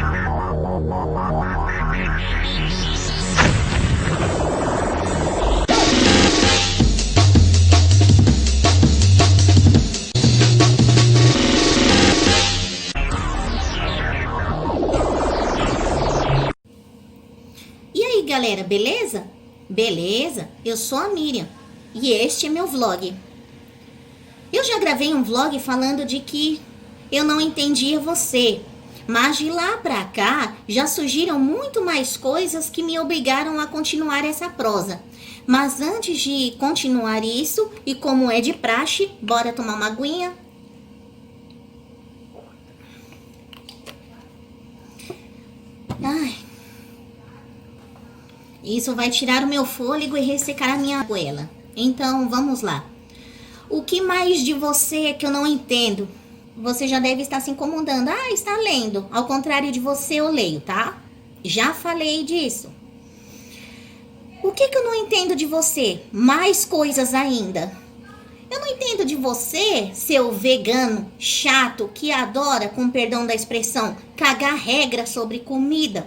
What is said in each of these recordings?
E aí, galera, beleza? Beleza? Eu sou a Miriam e este é meu vlog. Eu já gravei um vlog falando de que eu não entendia você, mas de lá pra cá já surgiram muito mais coisas que me obrigaram a continuar essa prosa. Mas antes de continuar isso, e como é de praxe, bora tomar uma aguinha. Ai, isso vai tirar o meu fôlego e ressecar a minha goela. Então, vamos lá. O que mais de você que eu não entendo? Você já deve estar se incomodando. Ah, está lendo. Ao contrário de você, eu leio, tá? Já falei disso. O que eu não entendo de você? Mais coisas ainda. Eu não entendo de você, seu vegano chato que adora, com perdão da expressão, cagar regra sobre comida.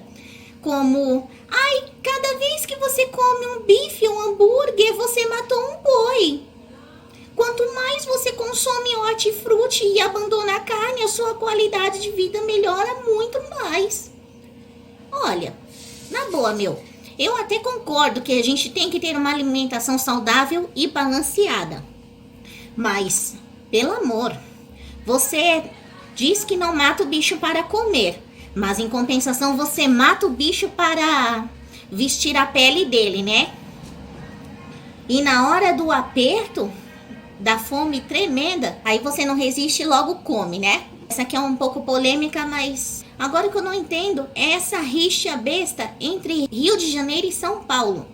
Como, ai, cada vez que você come um bife ou um hambúrguer, você matou um boi. Quanto mais você consome hortifruti e abandona a carne, a sua qualidade de vida melhora muito mais. Olha, na boa, eu até concordo que a gente tem que ter uma alimentação saudável e balanceada. Mas, pelo amor, você diz que não mata o bicho para comer, mas em compensação você mata o bicho para vestir a pele dele, né? E na hora do aperto, da fome tremenda, aí você não resiste e logo come, né? Essa aqui é um pouco polêmica, mas agora o que eu não entendo é essa rixa besta entre Rio de Janeiro e São Paulo.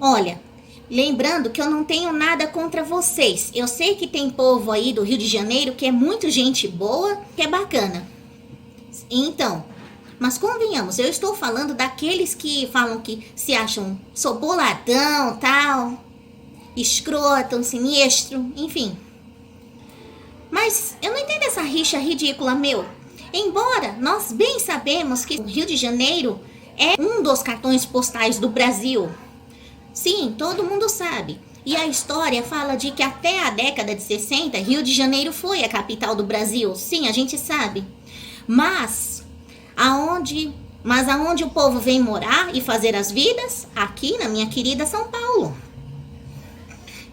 Olha, lembrando que eu não tenho nada contra vocês. Eu sei que tem povo aí do Rio de Janeiro que é muito gente boa, que é bacana. Então, mas convenhamos, eu estou falando daqueles que falam que se acham sou boladão, tal, escroto, sinistro, enfim. Mas eu não entendo essa rixa ridícula, Embora nós bem sabemos que o Rio de Janeiro é um dos cartões postais do Brasil. Sim, todo mundo sabe. E a história fala de que até a década de 60, Rio de Janeiro foi a capital do Brasil. Sim, a gente sabe. Mas aonde o povo vem morar e fazer as vidas? Aqui na minha querida São Paulo.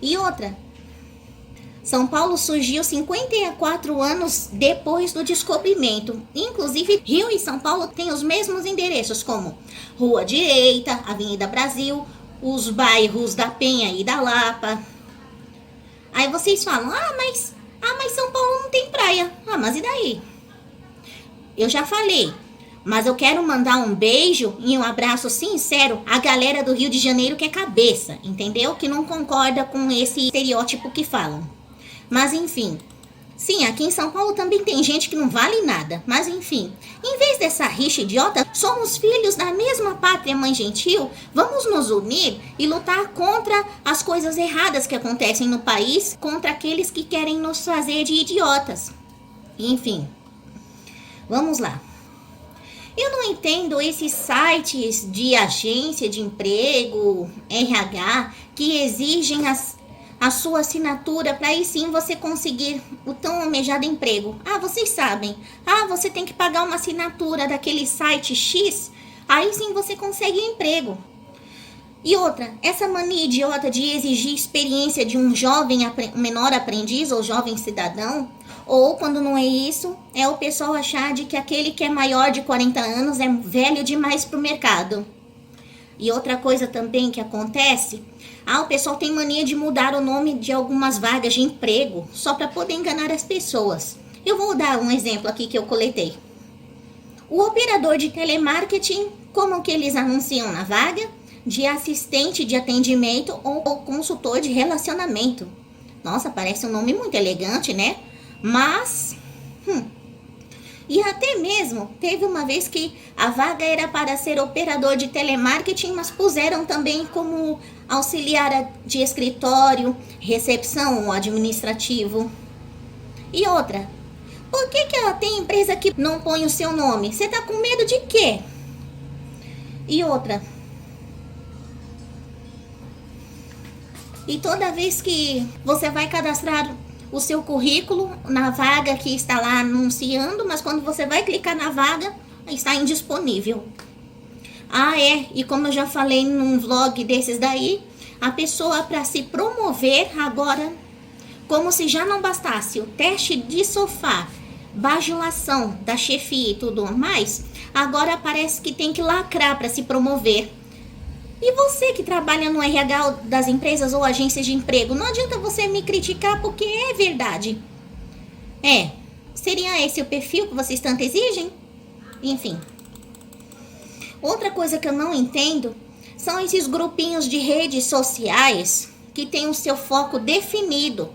E outra, São Paulo surgiu 54 anos depois do descobrimento. Inclusive, Rio e São Paulo têm os mesmos endereços, como Rua Direita, Avenida Brasil, os bairros da Penha e da Lapa. Aí vocês falam, mas São Paulo não tem praia. Mas e daí? Eu já falei, mas eu quero mandar um beijo e um abraço sincero à galera do Rio de Janeiro que é cabeça, entendeu? Que não concorda com esse estereótipo que falam. Mas enfim, sim, aqui em São Paulo também tem gente que não vale nada. Mas enfim, em vez dessa rixa idiota, somos filhos da mesma pátria mãe gentil. Vamos nos unir e lutar contra as coisas erradas que acontecem no país, contra aqueles que querem nos fazer de idiotas. Enfim, vamos lá. Eu não entendo esses sites de agência de emprego, RH, que exigem a sua assinatura para aí sim você conseguir o tão almejado emprego. Vocês sabem. Você tem que pagar uma assinatura daquele site X, aí sim você consegue emprego. E outra, essa mania idiota de exigir experiência de um jovem menor aprendiz ou jovem cidadão, ou quando não é isso, é o pessoal achar de que aquele que é maior de 40 anos é velho demais pro mercado. E outra coisa também que acontece, o pessoal tem mania de mudar o nome de algumas vagas de emprego só para poder enganar as pessoas. Eu vou dar um exemplo aqui que eu coletei. O operador de telemarketing, como que eles anunciam na vaga? De assistente de atendimento ou consultor de relacionamento. Nossa, parece um nome muito elegante, né? Mas, e até mesmo, teve uma vez que a vaga era para ser operador de telemarketing, mas puseram também como auxiliar de escritório, recepção ou administrativo. E outra, Por que tem empresa que não põe o seu nome? Você tá com medo de quê? E outra. E toda vez que você vai cadastrar o seu currículo na vaga que está lá anunciando, mas quando você vai clicar na vaga, está indisponível. E como eu já falei num vlog desses daí, a pessoa, para se promover agora, como se já não bastasse o teste de sofá, bajulação da chefia e tudo mais, agora parece que tem que lacrar para se promover. E você que trabalha no RH das empresas ou agências de emprego, não adianta você me criticar porque é verdade. Seria esse o perfil que vocês tanto exigem? Enfim. Outra coisa que eu não entendo são esses grupinhos de redes sociais que têm o seu foco definido,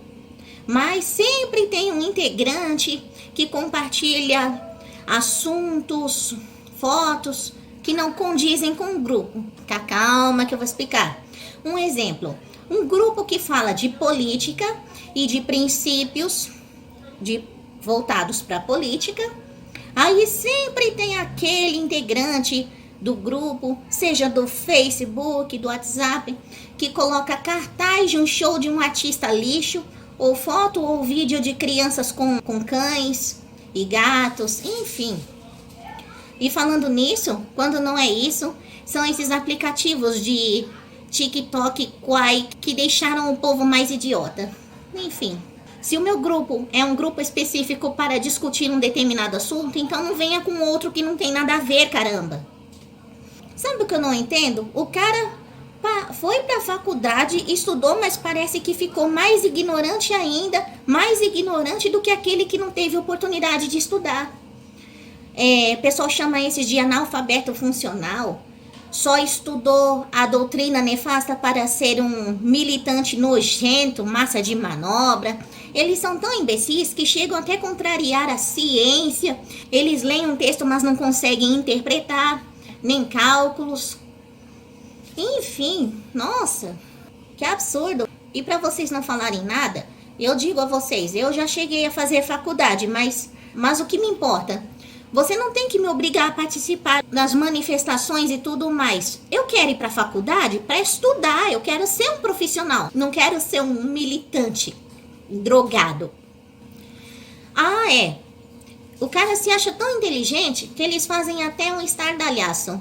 mas sempre tem um integrante que compartilha assuntos, fotos que não condizem com o grupo. Calma que eu vou explicar. Um exemplo, um grupo que fala de política e de princípios voltados para a política, aí sempre tem aquele integrante do grupo, seja do Facebook, do WhatsApp, que coloca cartaz de um show de um artista lixo, ou foto ou vídeo de crianças com cães e gatos, enfim. E falando nisso, quando não é isso, são esses aplicativos de TikTok, Quai, que deixaram o povo mais idiota. Enfim, se o meu grupo é um grupo específico para discutir um determinado assunto, então não venha com outro que não tem nada a ver, caramba. Sabe o que eu não entendo? O cara foi pra faculdade, estudou, mas parece que ficou mais ignorante ainda, mais ignorante do que aquele que não teve oportunidade de estudar. O pessoal chama esses de analfabeto funcional. Só estudou a doutrina nefasta para ser um militante nojento, massa de manobra. Eles são tão imbecis que chegam até contrariar a ciência. Eles leem um texto, mas não conseguem interpretar, nem cálculos. Enfim, nossa, que absurdo. E para vocês não falarem nada, eu digo a vocês, eu já cheguei a fazer faculdade, mas o que me importa? Você não tem que me obrigar a participar das manifestações e tudo mais. Eu quero ir para a faculdade para estudar, eu quero ser um profissional, não quero ser um militante drogado. O cara se acha tão inteligente que eles fazem até um estardalhaço.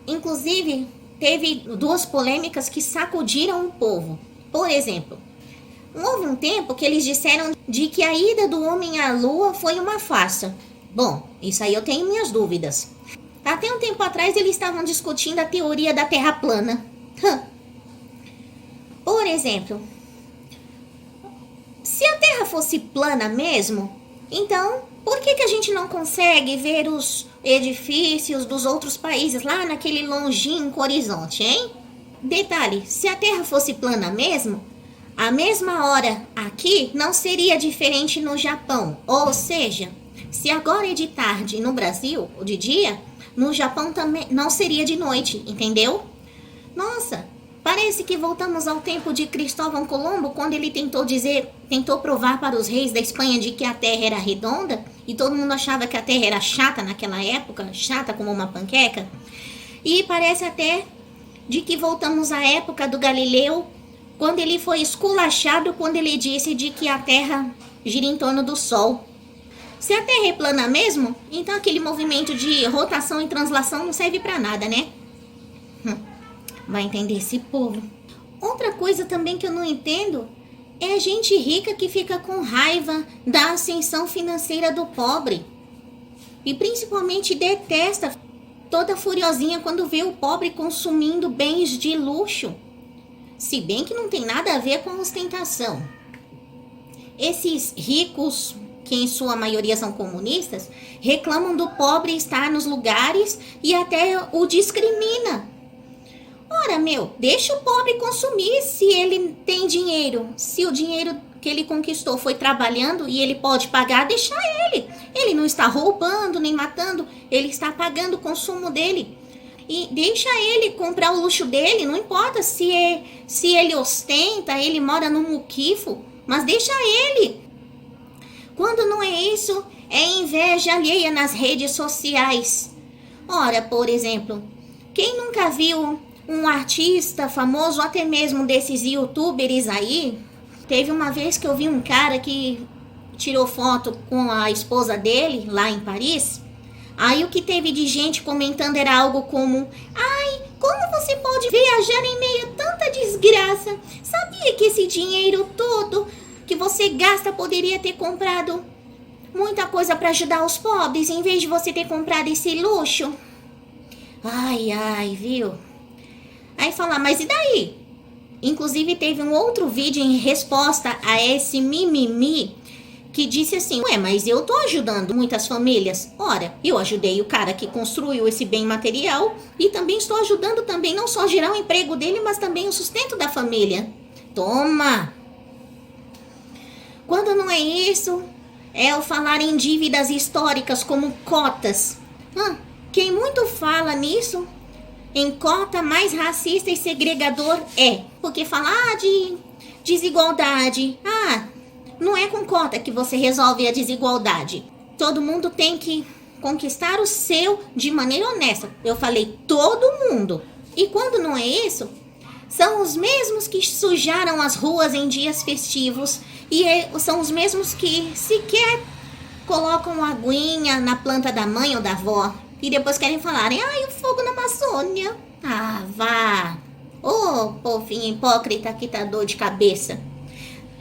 Inclusive, teve 2 polêmicas que sacudiram o povo. Por exemplo, houve um tempo que eles disseram de que a ida do homem à lua foi uma farsa. Bom, isso aí eu tenho minhas dúvidas. Até um tempo atrás eles estavam discutindo a teoria da Terra plana. Por exemplo, se a Terra fosse plana mesmo, então por que a gente não consegue ver os edifícios dos outros países lá naquele longínquo horizonte, hein? Detalhe, se a Terra fosse plana mesmo, a mesma hora aqui não seria diferente no Japão. Ou seja, se agora é de tarde no Brasil, ou de dia, no Japão também não seria de noite, entendeu? Nossa, parece que voltamos ao tempo de Cristóvão Colombo, quando ele tentou provar para os reis da Espanha de que a Terra era redonda, e todo mundo achava que a Terra era chata naquela época, chata como uma panqueca. E parece até de que voltamos à época do Galileu, quando ele foi esculachado quando ele disse de que a Terra gira em torno do Sol. Se a Terra é plana mesmo, então aquele movimento de rotação e translação não serve para nada, né? Vai entender esse povo. Outra coisa também que eu não entendo é gente rica que fica com raiva da ascensão financeira do pobre. E principalmente detesta, toda furiosinha quando vê o pobre consumindo bens de luxo. Se bem que não tem nada a ver com ostentação. Esses ricos, que em sua maioria são comunistas, reclamam do pobre estar nos lugares e até o discrimina. Ora, deixa o pobre consumir se ele tem dinheiro. Se o dinheiro que ele conquistou foi trabalhando e ele pode pagar, deixa ele. Ele não está roubando nem matando, ele está pagando o consumo dele. E deixa ele comprar o luxo dele, não importa se ele ostenta, ele mora num muquifo, mas deixa ele. Quando não é isso, é inveja alheia nas redes sociais. Ora, por exemplo, quem nunca viu um artista famoso, até mesmo desses youtubers aí? Teve uma vez que eu vi um cara que tirou foto com a esposa dele lá em Paris. Aí o que teve de gente comentando era algo como: ai, como você pode viajar em meio a tanta desgraça? Sabia que esse dinheiro todo que você gasta poderia ter comprado muita coisa para ajudar os pobres, em vez de você ter comprado esse luxo? Ai, viu? Aí falar, mas e daí? Inclusive teve um outro vídeo em resposta a esse mimimi que disse assim: ué, mas eu tô ajudando muitas famílias. Ora, eu ajudei o cara que construiu esse bem material e também estou ajudando também não só a gerar o emprego dele, mas também o sustento da família. Toma! Quando não é isso, é o falar em dívidas históricas como cotas. Quem muito fala nisso, em cota, mais racista e segregador é. Porque falar de desigualdade, não é com cota que você resolve a desigualdade. Todo mundo tem que conquistar o seu de maneira honesta. Eu falei todo mundo. E quando não é isso, são os mesmos que sujaram as ruas em dias festivos. E são os mesmos que sequer colocam aguinha na planta da mãe ou da avó. E depois querem falar: ai, o fogo na Amazônia. Ah, vá. Ô, povinho hipócrita que tá dor de cabeça.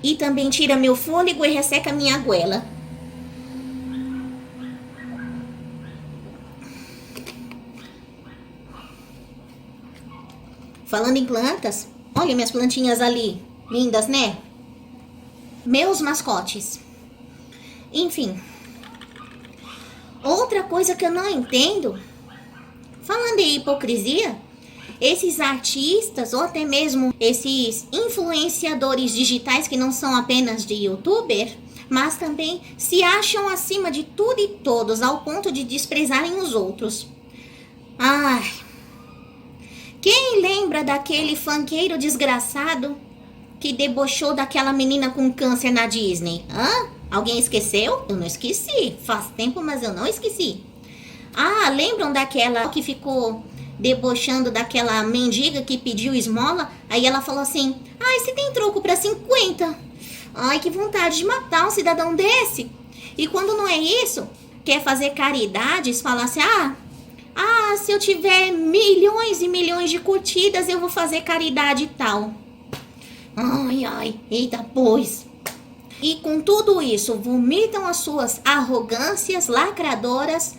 E também tira meu fôlego e resseca minha goela. Falando em plantas, olha minhas plantinhas ali. Lindas, né? Meus mascotes. Enfim. Outra coisa que eu não entendo, falando em hipocrisia, esses artistas ou até mesmo esses influenciadores digitais que não são apenas de youtuber, mas também se acham acima de tudo e todos ao ponto de desprezarem os outros. Ai, quem lembra daquele funkeiro desgraçado que debochou daquela menina com câncer na Disney? Alguém esqueceu? Eu não esqueci. Faz tempo, mas eu não esqueci. Lembram daquela que ficou debochando daquela mendiga que pediu esmola? Aí ela falou assim: ai, você tem troco pra 50? Ai, que vontade de matar um cidadão desse. E quando não é isso, quer fazer caridades, fala assim: se eu tiver milhões e milhões de curtidas, eu vou fazer caridade e tal. Ai, eita pois. E com tudo isso, vomitam as suas arrogâncias lacradoras,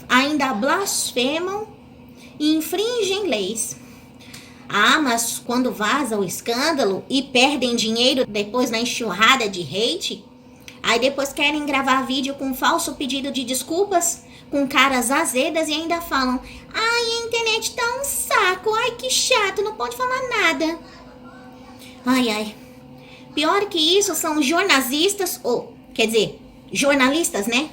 ainda blasfemam e infringem leis. Mas quando vaza o escândalo e perdem dinheiro depois na enxurrada de hate, aí depois querem gravar vídeo com falso pedido de desculpas, com caras azedas e ainda falam: ai, a internet tá um saco, ai que chato, não pode falar nada. Ai. Pior que isso são jornalistas, jornalistas, né?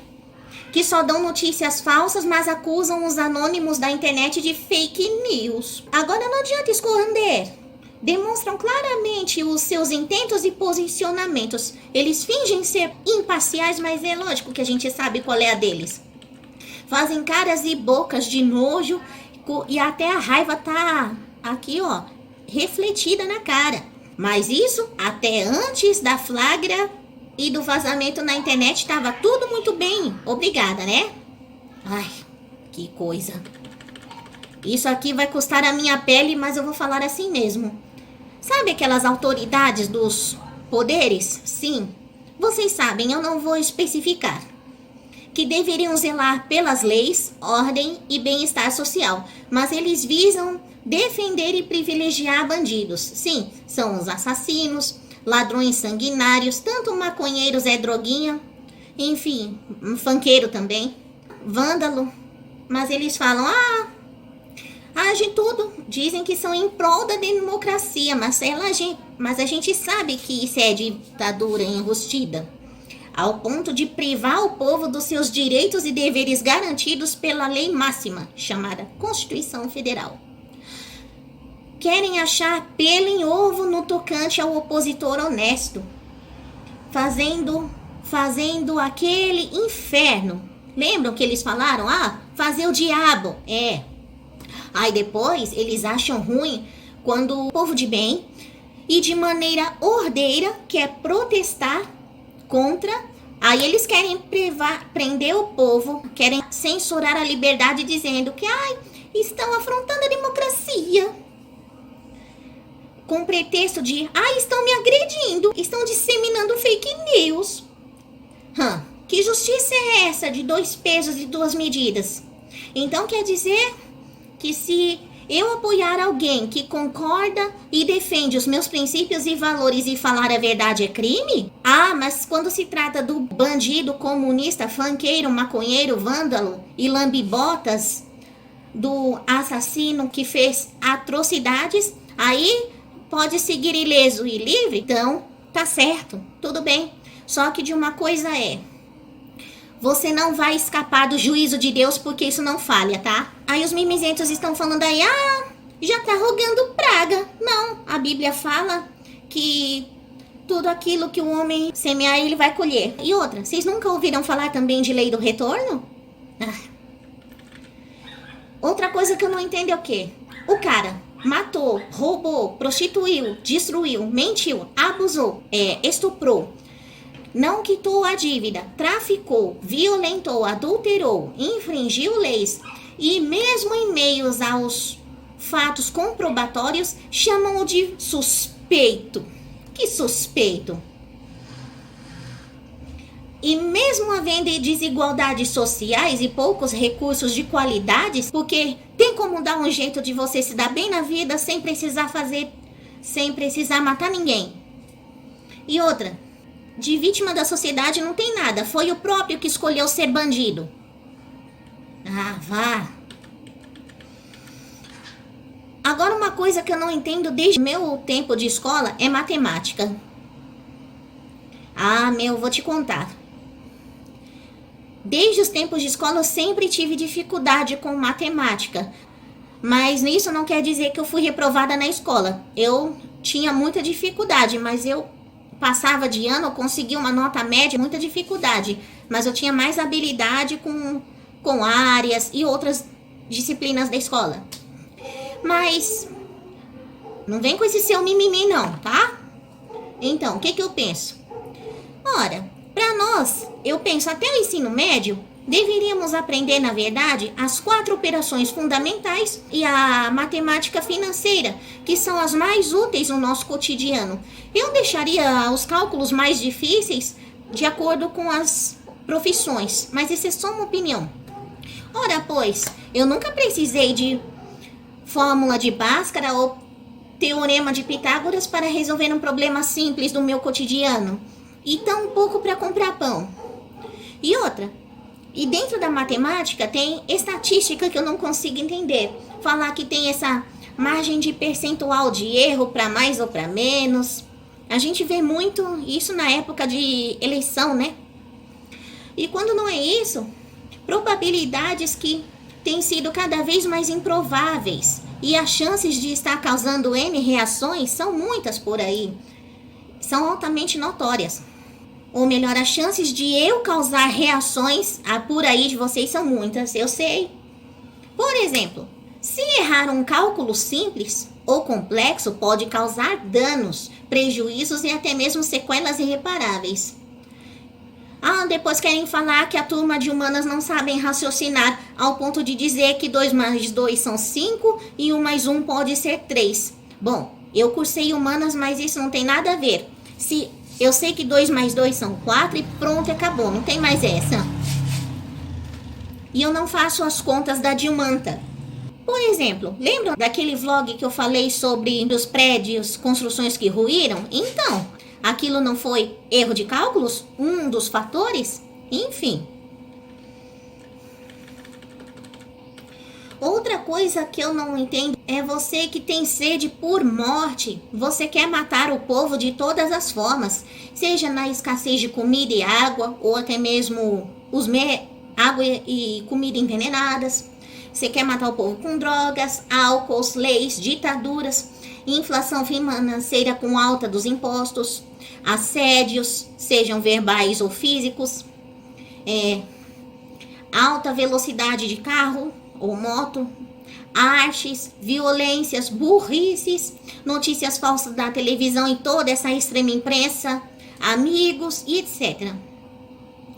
Que só dão notícias falsas, mas acusam os anônimos da internet de fake news. Agora não adianta esconder. Demonstram claramente os seus intentos e posicionamentos. Eles fingem ser imparciais, mas é lógico que a gente sabe qual é a deles. Fazem caras e bocas de nojo e até a raiva tá aqui, refletida na cara. Mas isso, até antes da flagra e do vazamento na internet, estava tudo muito bem. Obrigada, né? Ai, que coisa. Isso aqui vai custar a minha pele, mas eu vou falar assim mesmo. Sabe aquelas autoridades dos poderes? Sim, vocês sabem, eu não vou especificar. Que deveriam zelar pelas leis, ordem e bem-estar social. Mas eles visam defender e privilegiar bandidos. Sim, são os assassinos, ladrões sanguinários, tanto maconheiro Zé Droguinha, enfim, funkeiro também, vândalo. Mas eles falam, agem tudo, dizem que são em prol da democracia, mas a gente sabe que isso é ditadura enrustida, ao ponto de privar o povo dos seus direitos e deveres garantidos pela lei máxima, chamada Constituição Federal. Querem achar pelo em ovo no tocante ao opositor honesto, fazendo fazendo aquele inferno. Lembram que eles falaram? Fazer o diabo. Aí depois eles acham ruim quando o povo de bem e de maneira ordeira quer protestar contra. Aí eles querem prender o povo, querem censurar a liberdade dizendo que estão afrontando a democracia. Com pretexto de, estão me agredindo, estão disseminando fake news. Que justiça é essa de 2 pesos e 2 medidas? Então quer dizer que se eu apoiar alguém que concorda e defende os meus princípios e valores e falar a verdade é crime? Mas quando se trata do bandido, comunista, funkeiro, maconheiro, vândalo e lambibotas, do assassino que fez atrocidades, aí pode seguir ileso e livre? Então, tá certo, tudo bem. Só que de uma coisa você não vai escapar do juízo de Deus, porque isso não falha, tá? Aí os mimizentos estão falando aí, já tá rogando praga. Não, a Bíblia fala que tudo aquilo que o homem semear, ele vai colher. E outra, vocês nunca ouviram falar também de lei do retorno? Outra coisa que eu não entendo é o quê? O cara matou, roubou, prostituiu, destruiu, mentiu, abusou, estuprou, não quitou a dívida, traficou, violentou, adulterou, infringiu leis e mesmo em meios aos fatos comprobatórios chamam-o de suspeito. Que suspeito? E mesmo havendo desigualdades sociais e poucos recursos de qualidades, porque tem como dar um jeito de você se dar bem na vida sem precisar matar ninguém. E outra, de vítima da sociedade não tem nada, foi o próprio que escolheu ser bandido. Vá. Agora uma coisa que eu não entendo desde meu tempo de escola é matemática. Vou te contar. Desde os tempos de escola eu sempre tive dificuldade com matemática. Mas isso não quer dizer que eu fui reprovada na escola. Eu tinha muita dificuldade, mas eu passava de ano, eu conseguia uma nota média, muita dificuldade. Mas eu tinha mais habilidade com áreas e outras disciplinas da escola. Mas não vem com esse seu mimimi não, tá? Então, o que eu penso? Ora, para nós, eu penso até o ensino médio, deveríamos aprender, na verdade, as 4 operações fundamentais e a matemática financeira, que são as mais úteis no nosso cotidiano. Eu deixaria os cálculos mais difíceis de acordo com as profissões, mas isso é só uma opinião. Ora, pois, eu nunca precisei de fórmula de Bhaskara ou teorema de Pitágoras para resolver um problema simples do meu cotidiano. E tão pouco para comprar pão. E outra, e dentro da matemática tem estatística que eu não consigo entender. Falar que tem essa margem de percentual de erro para mais ou para menos. A gente vê muito isso na época de eleição, né? E quando não é isso, probabilidades que têm sido cada vez mais improváveis. E as chances de estar causando N reações são muitas por aí. São altamente notórias. Ou melhor, as chances de eu causar reações por aí de vocês são muitas, eu sei. Por exemplo, se errar um cálculo simples ou complexo pode causar danos, prejuízos e até mesmo sequelas irreparáveis. Depois querem falar que a turma de humanas não sabem raciocinar ao ponto de dizer que 2 mais 2 são 5 e 1 mais 1 pode ser 3. Bom, eu cursei humanas, mas isso não tem nada a ver. Eu sei que 2 mais 2 são 4 e pronto, acabou, não tem mais essa. E eu não faço as contas da Dilmanta. Por exemplo, lembram daquele vlog que eu falei sobre os prédios, construções que ruíram? Então, aquilo não foi erro de cálculos? Um dos fatores? Enfim. Outra coisa que eu não entendo é você que tem sede por morte. Você quer matar o povo de todas as formas, seja na escassez de comida e água, ou até mesmo água e comida envenenadas. Você quer matar o povo com drogas, álcools, leis, ditaduras. inflação financeira com alta dos impostos, assédios, sejam verbais ou físicos, alta velocidade de carro ou moto, artes, violências, burrices, notícias falsas da televisão e toda essa extrema imprensa, amigos e etc.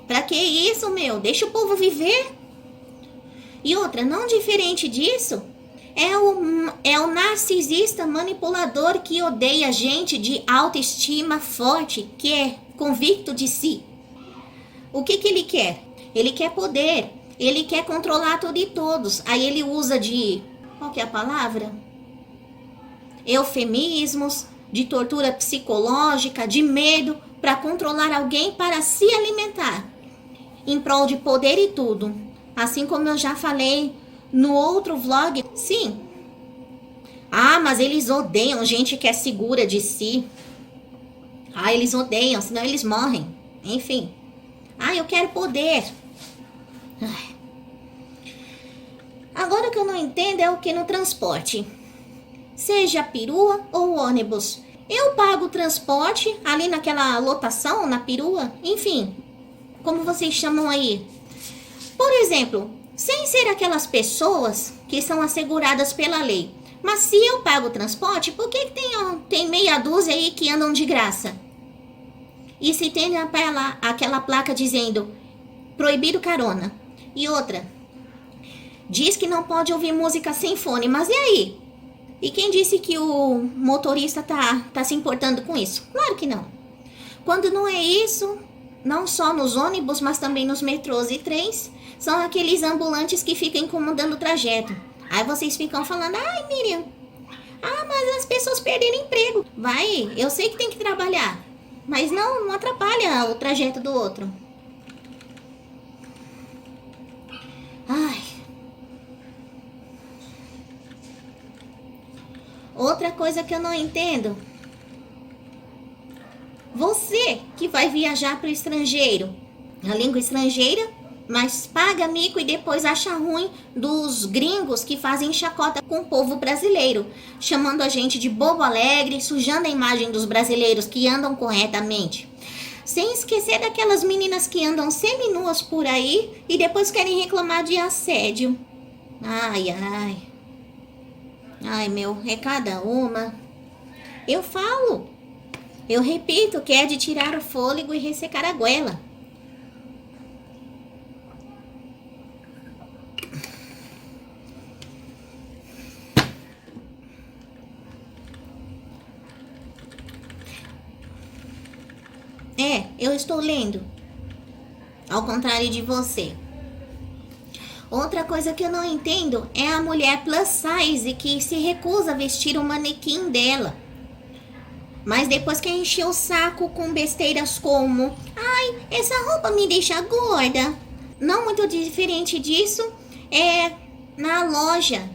Pra que isso, meu? Deixa o povo viver. E outra, não diferente disso, é o narcisista manipulador que odeia gente de autoestima forte, que é convicto de si. O que ele quer? Ele quer poder. Ele quer controlar tudo e todos. Aí ele usa de... Qual que é a palavra? Eufemismos, de tortura psicológica, de medo, para controlar alguém para se alimentar. Em prol de poder e tudo. Assim como eu já falei no outro vlog. Sim. Ah, mas eles odeiam gente que é segura de si. Ah, eles odeiam, senão eles morrem. Enfim. Ah, eu quero poder. Ai. Agora o que eu não entendo é o que no transporte. Seja perua ou ônibus. Eu pago o transporte ali naquela lotação, na perua, enfim. Como vocês chamam aí. Por exemplo, sem ser aquelas pessoas que são asseguradas pela lei. Mas se eu pago o transporte, por que tem meia dúzia aí que andam de graça? E se tem aquela placa dizendo proibido carona. E outra, diz que não pode ouvir música sem fone, mas e aí? E quem disse que o motorista tá se importando com isso? Claro que não. Quando não é isso, não só nos ônibus, mas também nos metrôs e trens, são aqueles ambulantes que ficam incomodando o trajeto. Aí vocês ficam falando, ai Miriam, mas as pessoas perderam emprego. Vai, eu sei que tem que trabalhar, mas não atrapalha o trajeto do outro. Ai. Outra coisa que eu não entendo. Você que vai viajar para o estrangeiro, a língua estrangeira, mas paga mico e depois acha ruim dos gringos que fazem chacota com o povo brasileiro, chamando a gente de bobo alegre, sujando a imagem dos brasileiros que andam corretamente. Sem esquecer daquelas meninas que andam seminuas por aí e depois querem reclamar de assédio. Ai, ai. Ai, meu, é cada uma. Eu falo. Eu repito que é de tirar o fôlego e ressecar a goela. Eu estou lendo. Ao contrário de você. Outra coisa que eu não entendo é a mulher plus size que se recusa a vestir o manequim dela. Mas depois quer encher o saco com besteiras como: ai, essa roupa me deixa gorda. Não muito diferente disso é na loja.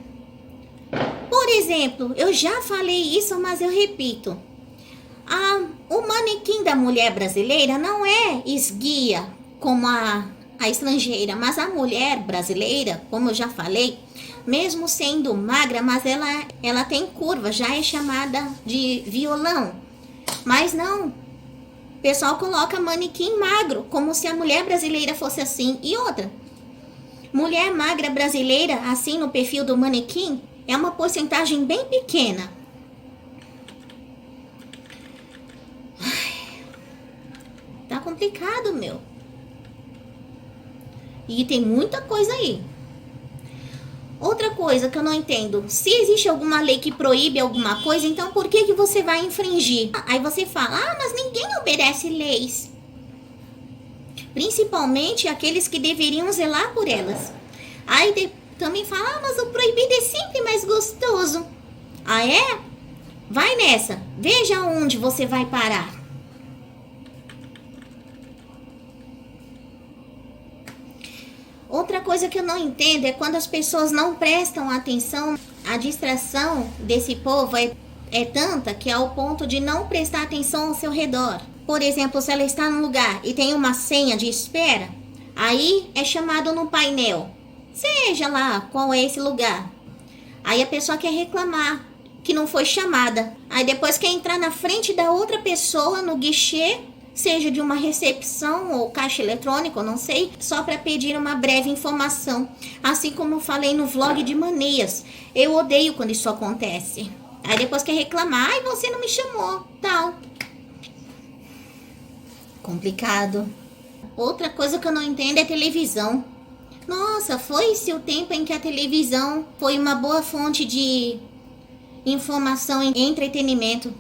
Por exemplo, eu já falei isso, mas eu repito. O manequim da mulher brasileira não é esguia como a estrangeira, mas a mulher brasileira, como eu já falei, mesmo sendo magra, mas ela tem curva, já é chamada de violão. Mas não, o pessoal coloca manequim magro, como se a mulher brasileira fosse assim. E outra, mulher magra brasileira, assim no perfil do manequim, é uma porcentagem bem pequena. Tá complicado, meu. E tem muita coisa aí. Outra coisa que eu não entendo. Se existe alguma lei que proíbe alguma coisa, então por que você vai infringir? Aí você fala, mas ninguém obedece leis. Principalmente aqueles que deveriam zelar por elas. Aí também fala, mas o proibido é sempre mais gostoso. Ah, é? Vai nessa. Veja onde você vai parar. Outra coisa que eu não entendo é quando as pessoas não prestam atenção. A distração desse povo é tanta que é ao ponto de não prestar atenção ao seu redor. Por exemplo, se ela está num lugar e tem uma senha de espera, aí é chamado no painel. Seja lá qual é esse lugar. Aí a pessoa quer reclamar que não foi chamada. Aí depois quer entrar na frente da outra pessoa no guichê, seja de uma recepção ou caixa eletrônico, não sei, só para pedir uma breve informação. Assim como eu falei no vlog de manias, eu odeio quando isso acontece. Aí depois quer reclamar, ai, você não me chamou, tal. Complicado. Outra coisa que eu não entendo é televisão. Nossa, foi-se o tempo em que a televisão foi uma boa fonte de informação e entretenimento.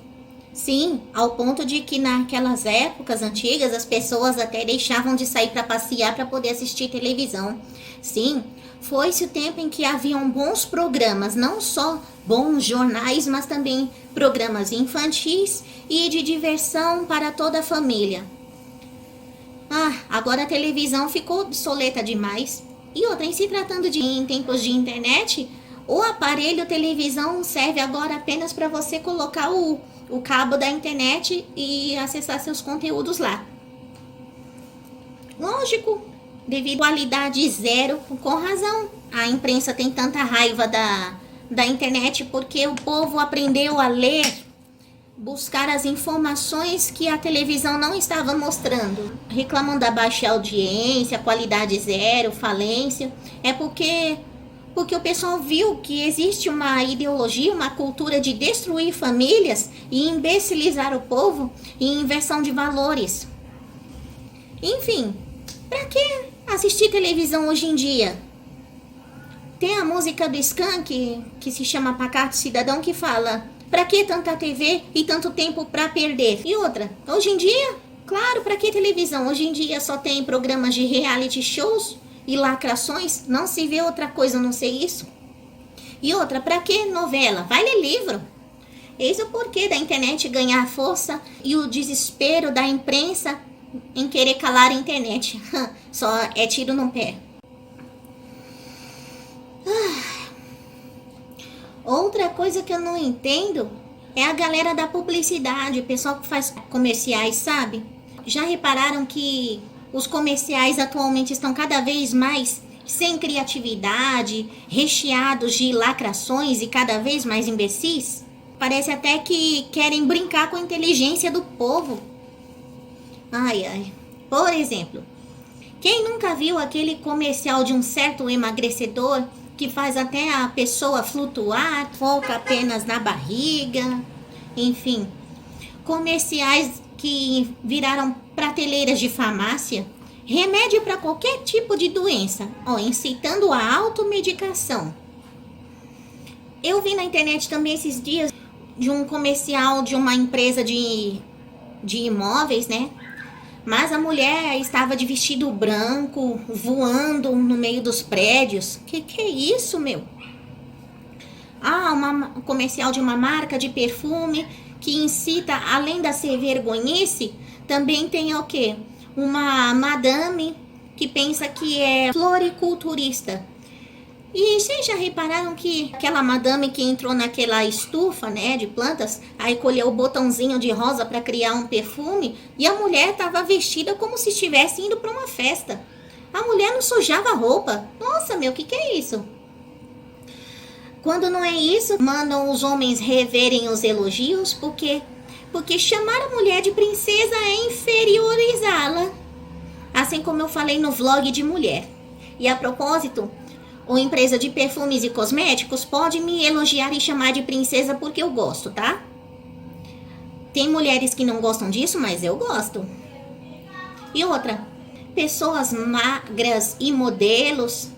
Sim, ao ponto de que naquelas épocas antigas as pessoas até deixavam de sair para passear para poder assistir televisão. Sim, foi-se o tempo em que haviam bons programas, não só bons jornais, mas também programas infantis e de diversão para toda a família. Agora a televisão ficou obsoleta demais. E outra, em se tratando em tempos de internet, o aparelho televisão serve agora apenas para você colocar o cabo da internet e acessar seus conteúdos lá. Lógico, devido à qualidade zero, com razão. A imprensa tem tanta raiva da internet porque o povo aprendeu a ler, buscar as informações que a televisão não estava mostrando. Reclamam da baixa audiência, qualidade zero, falência. É porque o pessoal viu que existe uma ideologia, uma cultura de destruir famílias e imbecilizar o povo e inversão de valores. Enfim, pra que assistir televisão hoje em dia? Tem a música do Skank, que se chama Pacato Cidadão, que fala: pra que tanta TV e tanto tempo pra perder? E outra, hoje em dia, claro, pra que televisão? Hoje em dia só tem programas de reality shows e lacrações, não se vê outra coisa a não ser isso. E outra, pra que novela? Vai ler livro. Eis o porquê da internet ganhar força e o desespero da imprensa em querer calar a internet. Só é tiro no pé. Outra coisa que eu não entendo é a galera da publicidade, o pessoal que faz comerciais, sabe? Já repararam que os comerciais atualmente estão cada vez mais sem criatividade, recheados de lacrações e cada vez mais imbecis? Parece até que querem brincar com a inteligência do povo. Ai. Por exemplo, quem nunca viu aquele comercial de um certo emagrecedor que faz até a pessoa flutuar, foca apenas na barriga? Enfim, comerciais que viraram prateleiras de farmácia, remédio para qualquer tipo de doença, incitando a automedicação. Eu vi na internet também esses dias de um comercial de uma empresa de imóveis, né? Mas a mulher estava de vestido branco, voando no meio dos prédios. Que é isso, meu? Um comercial de uma marca de perfume que incita, além da ser vergonhice, também tem o quê? Uma madame que pensa que é floriculturista. E vocês já repararam que aquela madame que entrou naquela estufa, né, de plantas, aí colheu o botãozinho de rosa para criar um perfume e a mulher estava vestida como se estivesse indo para uma festa. A mulher não sujava a roupa. Nossa, meu, que é isso? Quando não é isso, mandam os homens reverem os elogios, porque chamar a mulher de princesa é inferiorizá-la. Assim como eu falei no vlog de mulher. E a propósito, uma empresa de perfumes e cosméticos pode me elogiar e chamar de princesa porque eu gosto, tá? Tem mulheres que não gostam disso, mas eu gosto. E outra, pessoas magras e modelos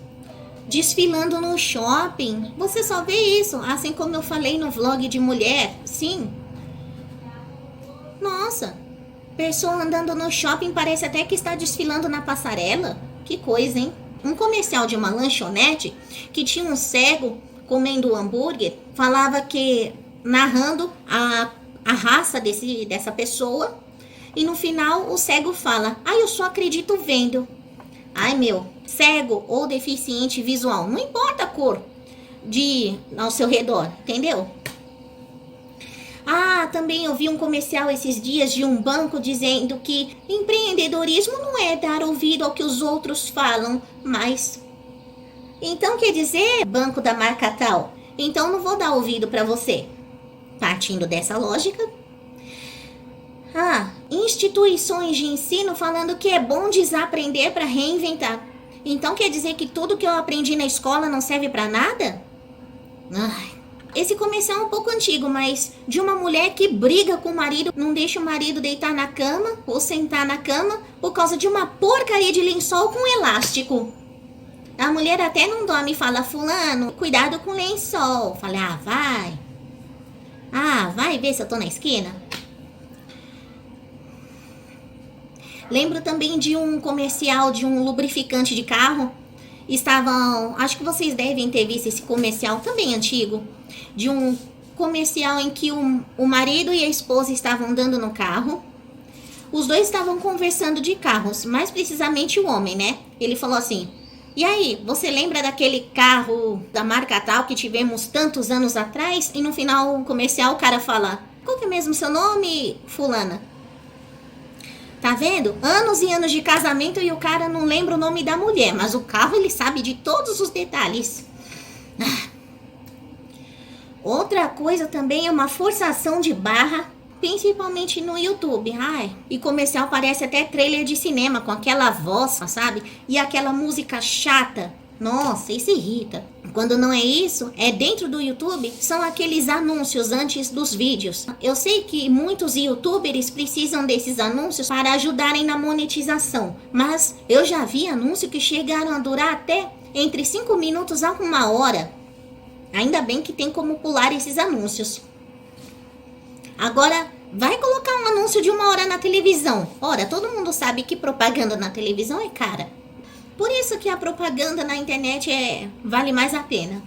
desfilando no shopping. Você só vê isso, assim como eu falei no vlog de mulher. Sim. Nossa, pessoa andando no shopping parece até que está desfilando na passarela. Que coisa, hein? Um comercial de uma lanchonete que tinha um cego comendo hambúrguer, falava que, narrando a raça dessa pessoa, e no final o cego fala: eu só acredito vendo. Ai, meu, cego ou deficiente visual, não importa a cor ao seu redor, entendeu? Também eu vi um comercial esses dias de um banco dizendo que empreendedorismo não é dar ouvido ao que os outros falam, mas... Então quer dizer, banco da marca tal, então não vou dar ouvido para você. Partindo dessa lógica. Instituições de ensino falando que é bom desaprender para reinventar. Então quer dizer que tudo que eu aprendi na escola não serve para nada? Esse comercial é um pouco antigo, mas de uma mulher que briga com o marido, não deixa o marido deitar na cama ou sentar na cama por causa de uma porcaria de lençol com elástico. A mulher até não dorme e fala: fulano, cuidado com o lençol. Fala: vai ver se eu tô na esquina. Lembro também de um comercial de um lubrificante de carro. Acho que vocês devem ter visto esse comercial, também antigo, de um comercial em que o marido e a esposa estavam andando no carro. Os dois estavam conversando de carros, mais precisamente o homem, né? Ele falou assim: e aí, você lembra daquele carro da marca tal que tivemos tantos anos atrás? E no final comercial o cara fala: qual que é mesmo seu nome, fulana? Tá vendo? Anos e anos de casamento e o cara não lembra o nome da mulher, mas o carro ele sabe de todos os detalhes. Outra coisa também é uma forçação de barra, principalmente no YouTube. E comercial parece até trailer de cinema, com aquela voz, sabe? E aquela música chata. Nossa, isso irrita. Quando não é isso, é dentro do YouTube, são aqueles anúncios antes dos vídeos. Eu sei que muitos youtubers precisam desses anúncios para ajudarem na monetização, mas eu já vi anúncios que chegaram a durar até entre 5 minutos a 1 hora. Ainda bem que tem como pular esses anúncios. Agora, vai colocar um anúncio de 1 hora na televisão. Ora, todo mundo sabe que propaganda na televisão é cara. Por isso que a propaganda na internet vale mais a pena.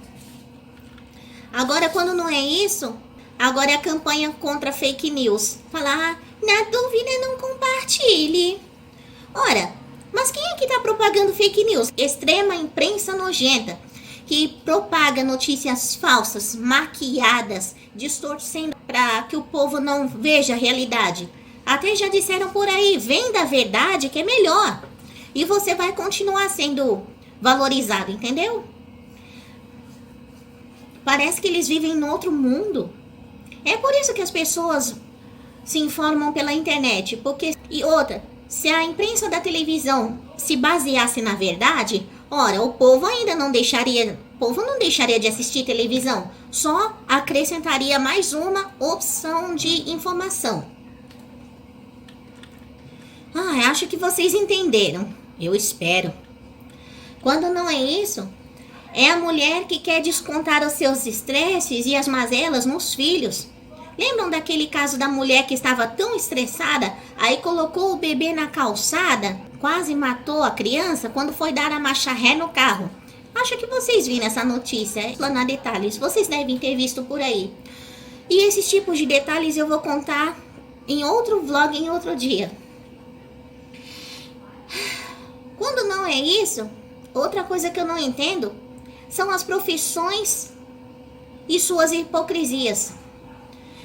Agora, quando não é isso, agora é a campanha contra fake news. Falar: na dúvida não compartilhe. Ora, mas quem é que está propagando fake news? Extrema imprensa nojenta, que propaga notícias falsas, maquiadas, distorcendo para que o povo não veja a realidade. Até já disseram por aí: vem da verdade que é melhor. E você vai continuar sendo valorizado, entendeu? Parece que eles vivem em outro mundo. É por isso que as pessoas se informam pela internet. E outra, se a imprensa da televisão se baseasse na verdade, ora, o povo não deixaria de assistir televisão. Só acrescentaria mais uma opção de informação. Acho que vocês entenderam. Eu espero. Quando não é isso, é a mulher que quer descontar os seus estresses e as mazelas nos filhos. Lembram daquele caso da mulher que estava tão estressada, aí colocou o bebê na calçada, quase matou a criança quando foi dar a marcha ré no carro? Acho que vocês viram essa notícia, explanar detalhes, vocês devem ter visto por aí. E esses tipos de detalhes eu vou contar em outro vlog, em outro dia. Quando não é isso, outra coisa que eu não entendo são as profissões e suas hipocrisias.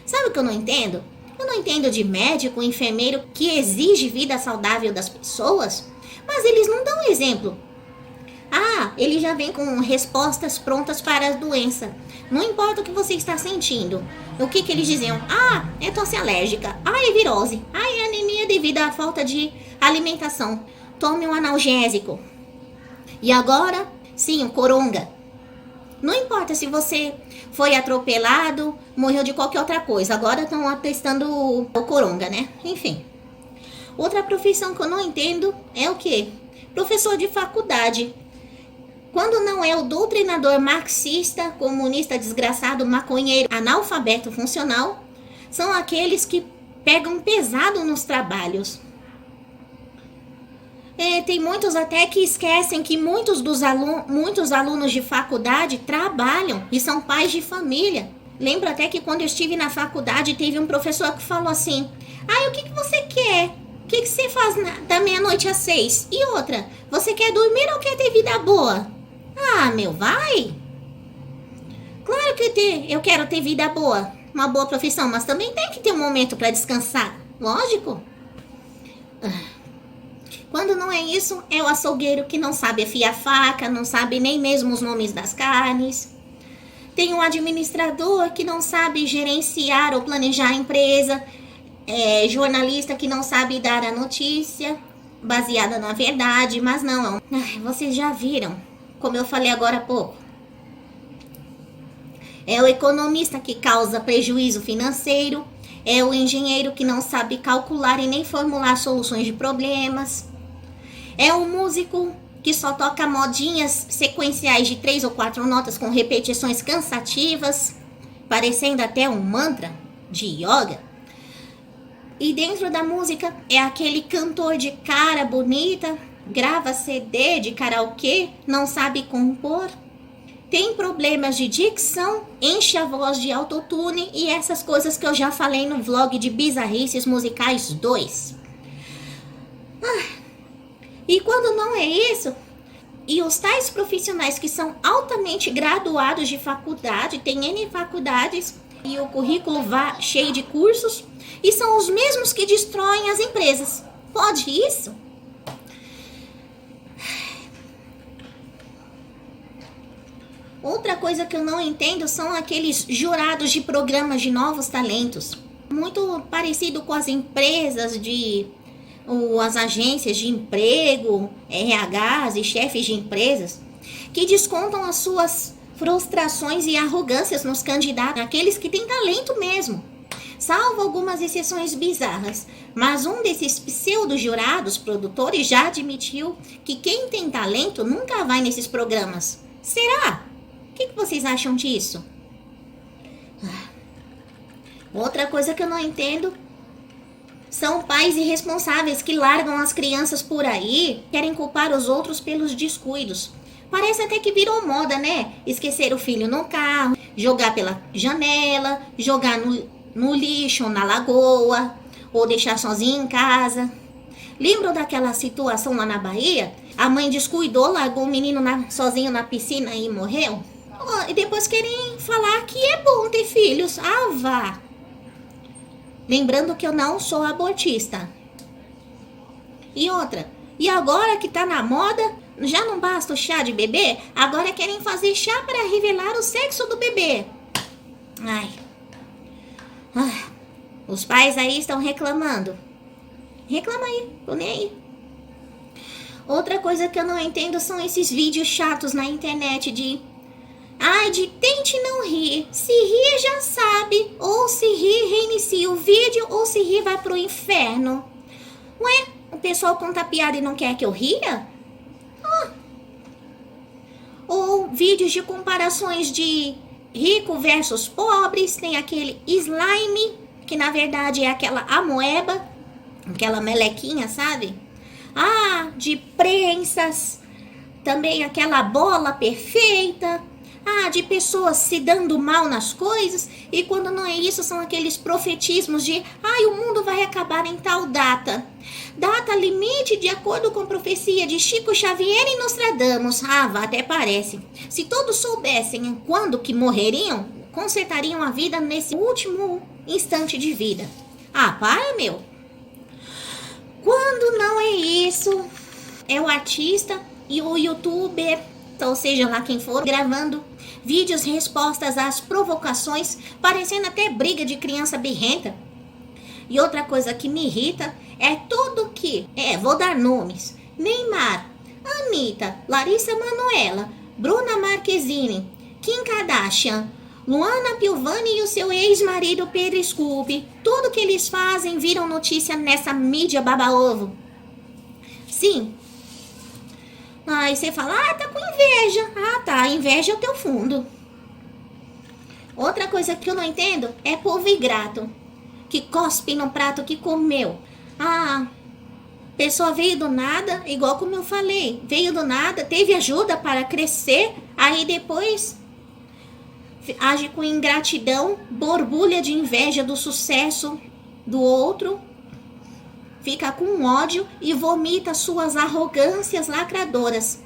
Sabe o que eu não entendo? Eu não entendo de médico, enfermeiro que exige vida saudável das pessoas, mas eles não dão exemplo. Ele já vem com respostas prontas para a doença. Não importa o que você está sentindo. O que eles diziam? É tosse alérgica. É virose. É anemia devido à falta de alimentação. Tome um analgésico. E agora, sim, o coronga. Não importa se você foi atropelado, morreu de qualquer outra coisa. Agora estão atestando o coronga, né? Enfim. Outra profissão que eu não entendo é o quê? Professor de faculdade. Quando não é o doutrinador marxista, comunista, desgraçado, maconheiro, analfabeto funcional, são aqueles que pegam pesado nos trabalhos. Tem muitos até que esquecem que muitos alunos de faculdade trabalham e são pais de família. Lembro até que quando eu estive na faculdade, teve um professor que falou assim: o que você quer? O que você faz da meia-noite às 6? E outra, você quer dormir ou quer ter vida boa? Vai! Claro que eu quero ter vida boa, uma boa profissão, mas também tem que ter um momento para descansar, lógico. Quando não é isso, é o açougueiro que não sabe afiar a faca, não sabe nem mesmo os nomes das carnes. Tem um administrador que não sabe gerenciar ou planejar a empresa, jornalista que não sabe dar a notícia baseada na verdade, mas não. Vocês já viram, como eu falei agora há pouco. É o economista que causa prejuízo financeiro, é o engenheiro que não sabe calcular e nem formular soluções de problemas, é o músico que só toca modinhas sequenciais de 3 ou 4 notas com repetições cansativas, parecendo até um mantra de yoga. E dentro da música é aquele cantor de cara bonita, grava CD de karaokê, não sabe compor, tem problemas de dicção, enche a voz de autotune e essas coisas que eu já falei no vlog de Bizarrices Musicais 2. E quando não é isso, e os tais profissionais que são altamente graduados de faculdade, tem N faculdades e o currículo cheio de cursos, e são os mesmos que destroem as empresas. Pode isso? Outra coisa que eu não entendo são aqueles jurados de programas de novos talentos. Muito parecido com as empresas ou as agências de emprego, RHs e chefes de empresas, que descontam as suas frustrações e arrogâncias nos candidatos, aqueles que têm talento mesmo. Salvo algumas exceções bizarras, mas um desses pseudo-jurados produtores já admitiu que quem tem talento nunca vai nesses programas. Será? O que vocês acham disso? Outra coisa que eu não entendo são pais irresponsáveis que largam as crianças por aí, querem culpar os outros pelos descuidos. Parece até que virou moda, né? Esquecer o filho no carro, jogar pela janela, jogar no lixo ou na lagoa, ou deixar sozinho em casa. Lembram daquela situação lá na Bahia? A mãe descuidou, largou o menino sozinho na piscina e morreu? E depois querem falar que é bom ter filhos. Ah, vá! Lembrando que eu não sou abortista. E outra, e agora que tá na moda, já não basta o chá de bebê, agora querem fazer chá para revelar o sexo do bebê. Os pais aí estão reclamando. Reclama aí, tô nem aí. Outra coisa que eu não entendo são esses vídeos chatos na internet de tente não rir. Se rir já sabe. Ou se rir, reinicia o vídeo. Ou se rir, vai pro inferno. Ué, o pessoal conta piada e não quer que eu ria? Ou vídeos de comparações de rico versus pobres. Tem aquele slime, que na verdade é aquela amoeba, aquela melequinha, sabe? De prensas. Também aquela bola perfeita. De pessoas se dando mal nas coisas, e quando não é isso, são aqueles profetismos de o mundo vai acabar em tal data. Data limite de acordo com a profecia de Chico Xavier e Nostradamus. Até parece. Se todos soubessem quando que morreriam, consertariam a vida nesse último instante de vida. Para, meu. Quando não é isso, é o artista e o youtuber, ou seja lá quem for, gravando vídeos respostas às provocações, parecendo até briga de criança birrenta. E outra coisa que me irrita é tudo que, vou dar nomes: Neymar, Anitta, Larissa Manoela, Bruna Marquezine, Kim Kardashian, Luana Piovani e o seu ex-marido Pedro Scooby. Tudo que eles fazem viram notícia nessa mídia baba-ovo. Sim. Aí você fala, tá com inveja. Tá, inveja é o teu fundo. Outra coisa que eu não entendo é povo ingrato, que cospe no prato que comeu. Pessoa veio do nada, igual como eu falei, veio do nada, teve ajuda para crescer, aí depois age com ingratidão, borbulha de inveja do sucesso do outro, fica com ódio e vomita suas arrogâncias lacradoras.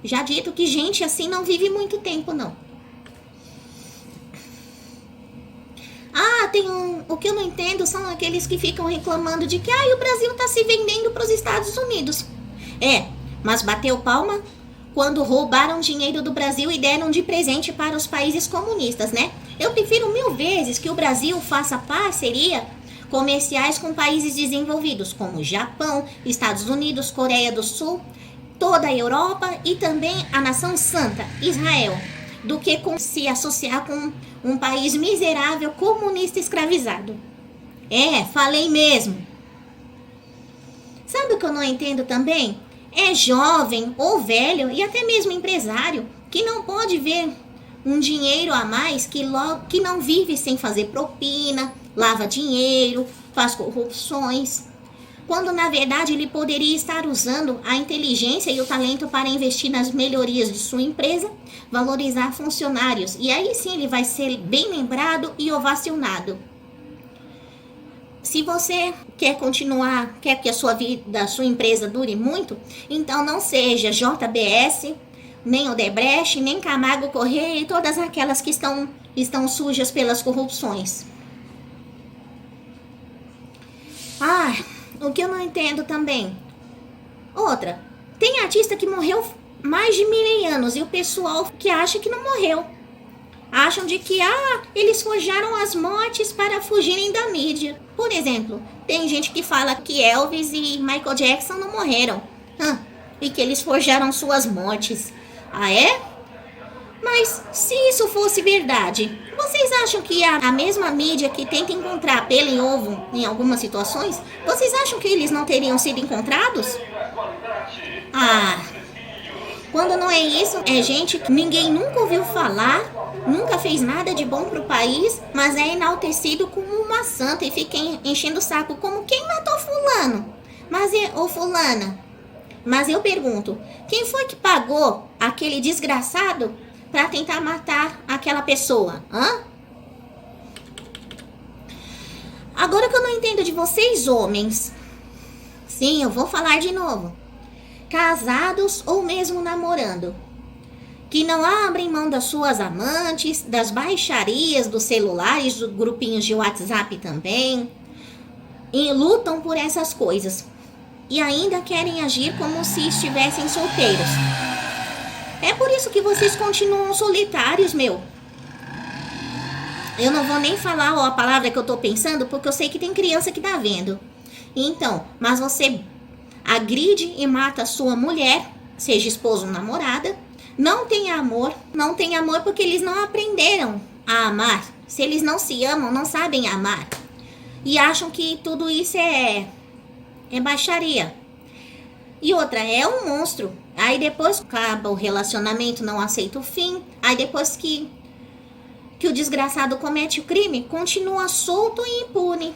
Já dito que gente assim não vive muito tempo, não. O que eu não entendo são aqueles que ficam reclamando de que o Brasil tá se vendendo para os Estados Unidos. Mas bateu palma quando roubaram dinheiro do Brasil e deram de presente para os países comunistas, né? Eu prefiro 1000 vezes que o Brasil faça parceria comerciais com países desenvolvidos, como Japão, Estados Unidos, Coreia do Sul, toda a Europa e também a nação santa, Israel, do que se associar com um país miserável, comunista, escravizado. Falei mesmo. Sabe o que eu não entendo também? É jovem ou velho e até mesmo empresário que não pode ver um dinheiro a mais que não vive sem fazer propina, lava dinheiro, faz corrupções, quando na verdade ele poderia estar usando a inteligência e o talento para investir nas melhorias de sua empresa, valorizar funcionários, e aí sim ele vai ser bem lembrado e ovacionado. Se você quer continuar, quer que a sua vida, a sua empresa dure muito, então não seja JBS, nem Odebrecht, nem Camargo Corrêa e todas aquelas que estão sujas pelas corrupções. O que eu não entendo também. Outra, tem artista que morreu mais de 1000 anos e o pessoal que acha que não morreu. Acham de que, eles forjaram as mortes para fugirem da mídia. Por exemplo, tem gente que fala que Elvis e Michael Jackson não morreram. E que eles forjaram suas mortes. É? Mas se isso fosse verdade, vocês acham que a mesma mídia que tenta encontrar pelo em ovo em algumas situações, vocês acham que eles não teriam sido encontrados? Quando não é isso, é gente que ninguém nunca ouviu falar, nunca fez nada de bom pro país, mas é enaltecido como uma santa e fica enchendo o saco como quem matou fulano. Ou fulana. Mas eu pergunto, quem foi que pagou aquele desgraçado para tentar matar aquela pessoa? Agora que eu não entendo de vocês, homens. Sim, eu vou falar de novo. Casados ou mesmo namorando, que não abrem mão das suas amantes, das baixarias dos celulares, dos grupinhos de WhatsApp também, e lutam por essas coisas. E ainda querem agir como se estivessem solteiros. É por isso que vocês continuam solitários, meu. Eu não vou nem falar a palavra que eu tô pensando, porque eu sei que tem criança que tá vendo. Então, mas você agride e mata a sua mulher, seja esposa ou namorada. Não tem amor porque eles não aprenderam a amar. Se eles não se amam, não sabem amar. E acham que tudo isso é baixaria. E outra, é um monstro. Aí depois acaba o relacionamento, não aceita o fim. Aí depois que o desgraçado comete o crime, continua solto e impune.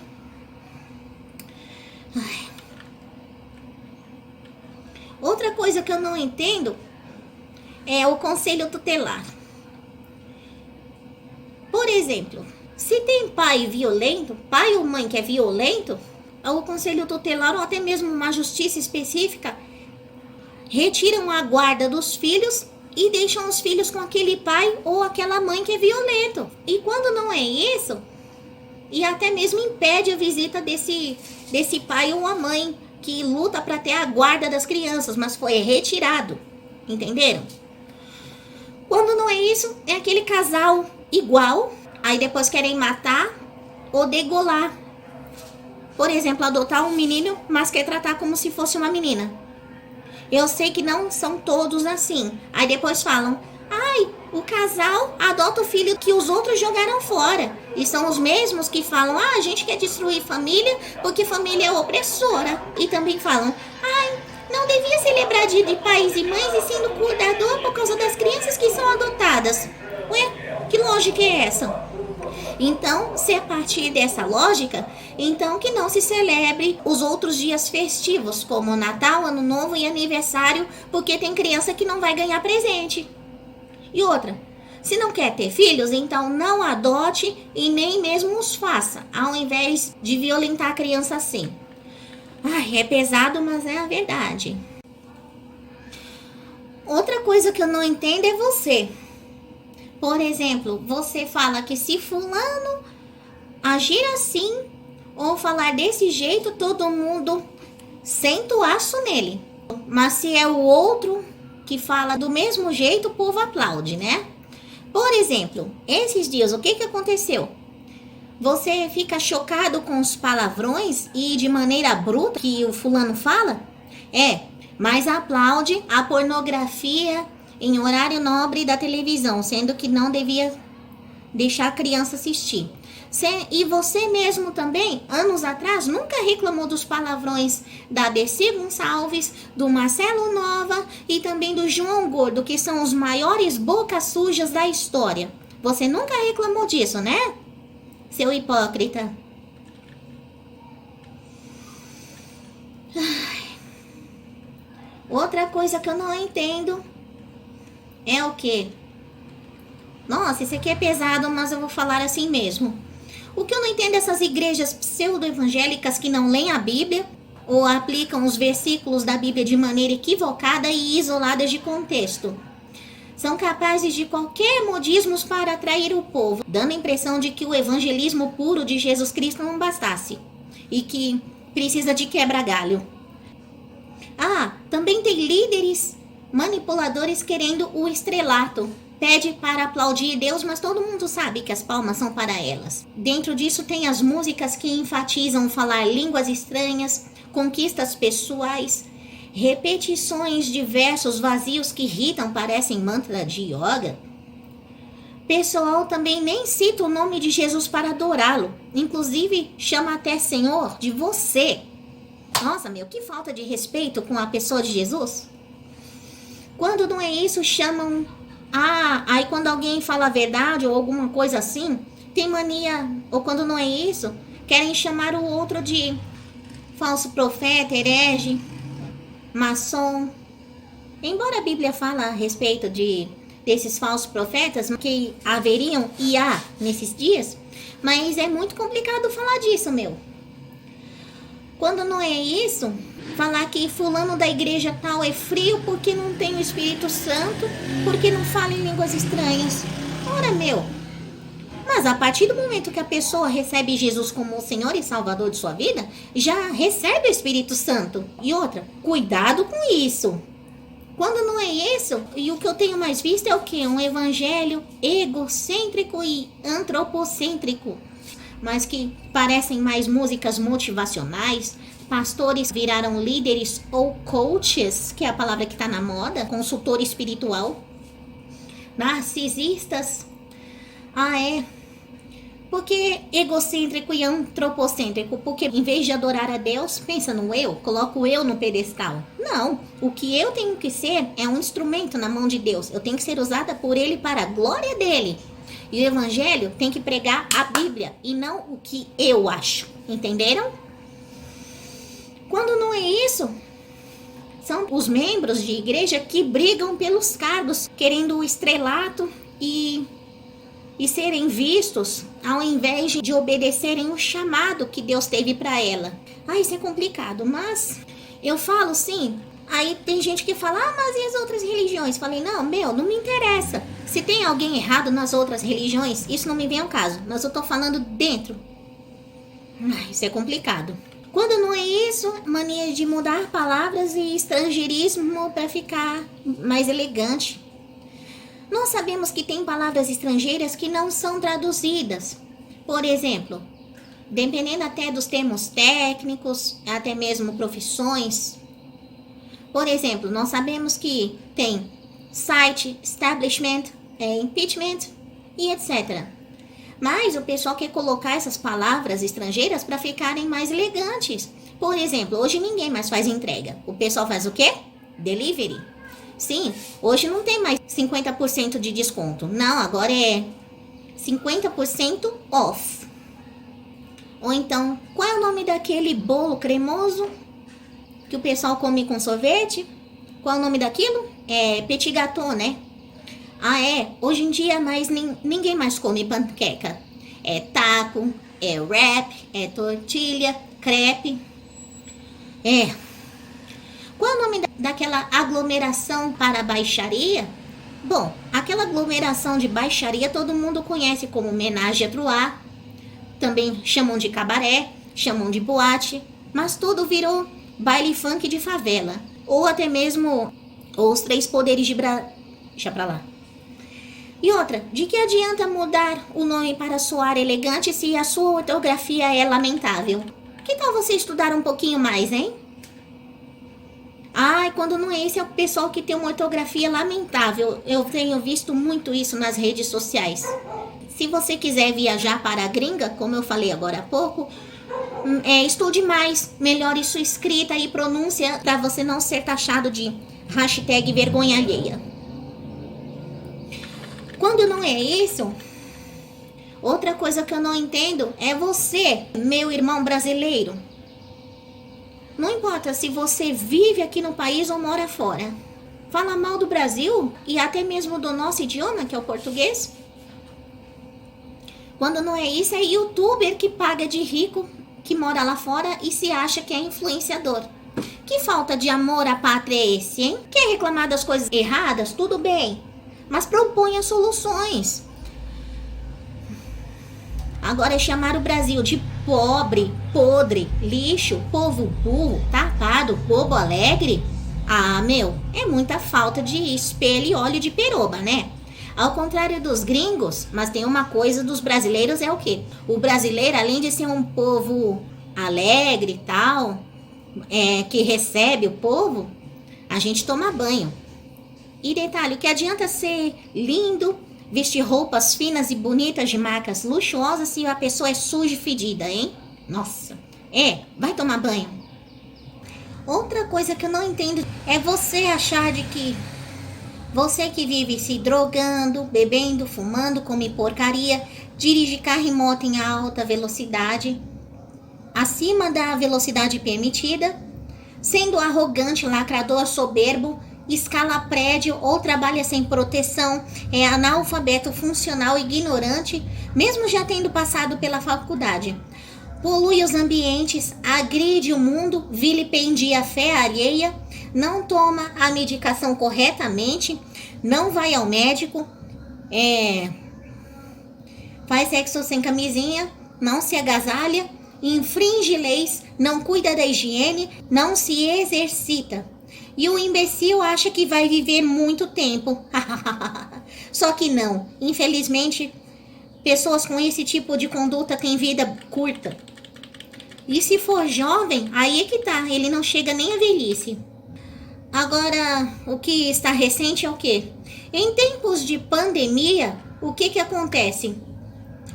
Outra coisa que eu não entendo é o conselho tutelar. Por exemplo, se tem pai violento, pai ou mãe que é violento, o conselho tutelar ou até mesmo uma justiça específica retiram a guarda dos filhos e deixam os filhos com aquele pai ou aquela mãe que é violento. E quando não é isso, e até mesmo impede a visita desse pai ou a mãe que luta para ter a guarda das crianças, mas foi retirado. Entenderam? Quando não é isso, é aquele casal igual, aí depois querem matar ou degolar. Por exemplo, adotar um menino, mas quer tratar como se fosse uma menina. Eu sei que não são todos assim. Aí depois falam, o casal adota o filho que os outros jogaram fora. E são os mesmos que falam, a gente quer destruir família porque família é opressora. E também falam, não devia celebrar dia de pais e mães e sendo cuidador por causa das crianças que são adotadas. Ué, que lógica é essa? Então, se a partir dessa lógica, então que não se celebre os outros dias festivos, como Natal, Ano Novo e aniversário, porque tem criança que não vai ganhar presente. E outra, se não quer ter filhos, então não adote e nem mesmo os faça, ao invés de violentar a criança assim. É pesado, mas é a verdade. Outra coisa que eu não entendo é você. Por exemplo, você fala que se fulano agir assim ou falar desse jeito, todo mundo senta o aço nele. Mas se é o outro que fala do mesmo jeito, o povo aplaude, né? Por exemplo, esses dias, o que aconteceu? Você fica chocado com os palavrões e de maneira bruta que o fulano fala? Mas aplaude a pornografia em horário nobre da televisão, sendo que não devia deixar a criança assistir. E você mesmo também, anos atrás, nunca reclamou dos palavrões da Dercy Gonçalves, do Marcelo Nova e também do João Gordo, que são os maiores bocas sujas da história. Você nunca reclamou disso, né? Seu hipócrita. Outra coisa que eu não entendo é o quê? Nossa, isso aqui é pesado, mas eu vou falar assim mesmo. O que eu não entendo é essas igrejas pseudo-evangélicas que não leem a Bíblia ou aplicam os versículos da Bíblia de maneira equivocada e isoladas de contexto. São capazes de qualquer modismos para atrair o povo, dando a impressão de que o evangelismo puro de Jesus Cristo não bastasse e que precisa de quebra-galho. Também tem líderes manipuladores querendo o estrelato. Pede para aplaudir Deus, mas todo mundo sabe que as palmas são para elas. Dentro disso tem as músicas que enfatizam falar línguas estranhas, conquistas pessoais, repetições de versos vazios que irritam, parecem mantra de yoga. Pessoal também nem cita o nome de Jesus para adorá-lo. Inclusive chama até Senhor de você. Nossa, que falta de respeito com a pessoa de Jesus. Quando não é isso, chamam... aí quando alguém fala a verdade ou alguma coisa assim, tem mania, ou quando não é isso, querem chamar o outro de falso profeta, herege, maçom. Embora a Bíblia fala a respeito desses falsos profetas que haveriam e há nesses dias, mas é muito complicado falar disso, Quando não é isso, falar que fulano da igreja tal é frio porque não tem o Espírito Santo, porque não fala em línguas estranhas. Ora, mas a partir do momento que a pessoa recebe Jesus como o Senhor e Salvador de sua vida, já recebe o Espírito Santo. E outra, cuidado com isso. Quando não é isso, e o que eu tenho mais visto é o quê? Um evangelho egocêntrico e antropocêntrico, mas que parecem mais músicas motivacionais. Pastores viraram líderes ou coaches, que é a palavra que está na moda, consultor espiritual. Narcisistas. Porque egocêntrico e antropocêntrico? Porque em vez de adorar a Deus, pensa no eu, coloca o eu no pedestal. Não, o que eu tenho que ser é um instrumento na mão de Deus. Eu tenho que ser usada por Ele para a glória dEle. E o evangelho tem que pregar a Bíblia e não o que eu acho. Entenderam? Quando não é isso, são os membros de igreja que brigam pelos cargos, querendo o estrelato e serem vistos, ao invés de obedecerem o chamado que Deus teve para ela. Isso é complicado, mas eu falo sim. Aí tem gente que fala, mas e as outras religiões? Falei, não me interessa. Se tem alguém errado nas outras religiões, isso não me vem ao caso. Mas eu tô falando dentro. Isso é complicado. Quando não é isso, mania de mudar palavras e estrangeirismo para ficar mais elegante. Nós sabemos que tem palavras estrangeiras que não são traduzidas. Por exemplo, dependendo até dos termos técnicos, até mesmo profissões. Por exemplo, nós sabemos que tem site, establishment, impeachment e etc. Mas o pessoal quer colocar essas palavras estrangeiras para ficarem mais elegantes. Por exemplo, hoje ninguém mais faz entrega. O pessoal faz o quê? Delivery. Sim, hoje não tem mais 50% de desconto. Não, agora é 50% off. Ou então, qual é o nome daquele bolo cremoso que o pessoal come com sorvete? Qual é o nome daquilo? É petit gâteau, né? Hoje em dia ninguém mais come panqueca. É taco, é wrap, é tortilha, crepe. Qual é o nome daquela aglomeração para baixaria? Bom, aquela aglomeração de baixaria todo mundo conhece como ménage à trois. Também chamam de cabaré, chamam de boate, mas tudo virou baile funk de favela. Ou até mesmo Ou os 3 poderes de Deixa pra lá. E outra, de que adianta mudar o nome para soar elegante se a sua ortografia é lamentável? Que tal você estudar um pouquinho mais, hein? Ai, quando não é esse, é o pessoal que tem uma ortografia lamentável. Eu tenho visto muito isso nas redes sociais. Se você quiser viajar para a gringa, como eu falei agora há pouco, estude mais, melhore sua escrita e pronúncia para você não ser taxado de hashtag vergonha alheia. Quando não é isso, outra coisa que eu não entendo é você, meu irmão brasileiro. Não importa se você vive aqui no país ou mora fora. Fala mal do Brasil e até mesmo do nosso idioma, que é o português. Quando não é isso, é youtuber que paga de rico, que mora lá fora e se acha que é influenciador. Que falta de amor à pátria é esse, hein? Quer reclamar das coisas erradas? Tudo bem, mas proponha soluções. Agora chamar o Brasil de pobre, podre, lixo, povo burro, tapado, bobo alegre. Ah, meu, é muita falta de espelho e óleo de peroba, né? Ao contrário dos gringos, mas tem uma coisa dos brasileiros é o quê? O brasileiro, além de ser um povo alegre e tal, que recebe o povo, a gente toma banho. E detalhe, o que adianta ser lindo, vestir roupas finas e bonitas de marcas luxuosas se a pessoa é suja e fedida, hein? Nossa, vai tomar banho. Outra coisa que eu não entendo é você achar de que você que vive se drogando, bebendo, fumando, come porcaria, dirige carro e moto em alta velocidade, acima da velocidade permitida, sendo arrogante, lacrador, soberbo, escala prédio ou trabalha sem proteção, é analfabeto funcional, ignorante, mesmo já tendo passado pela faculdade. Polui os ambientes, agride o mundo, vilipendia a fé alheia, não toma a medicação corretamente, não vai ao médico, faz sexo sem camisinha, não se agasalha, infringe leis, não cuida da higiene, não se exercita. E o imbecil acha que vai viver muito tempo. Só que não. Infelizmente, pessoas com esse tipo de conduta têm vida curta. E se for jovem, aí é que tá. Ele não chega nem à velhice. Agora, o que está recente é o quê? Em tempos de pandemia, o que acontece?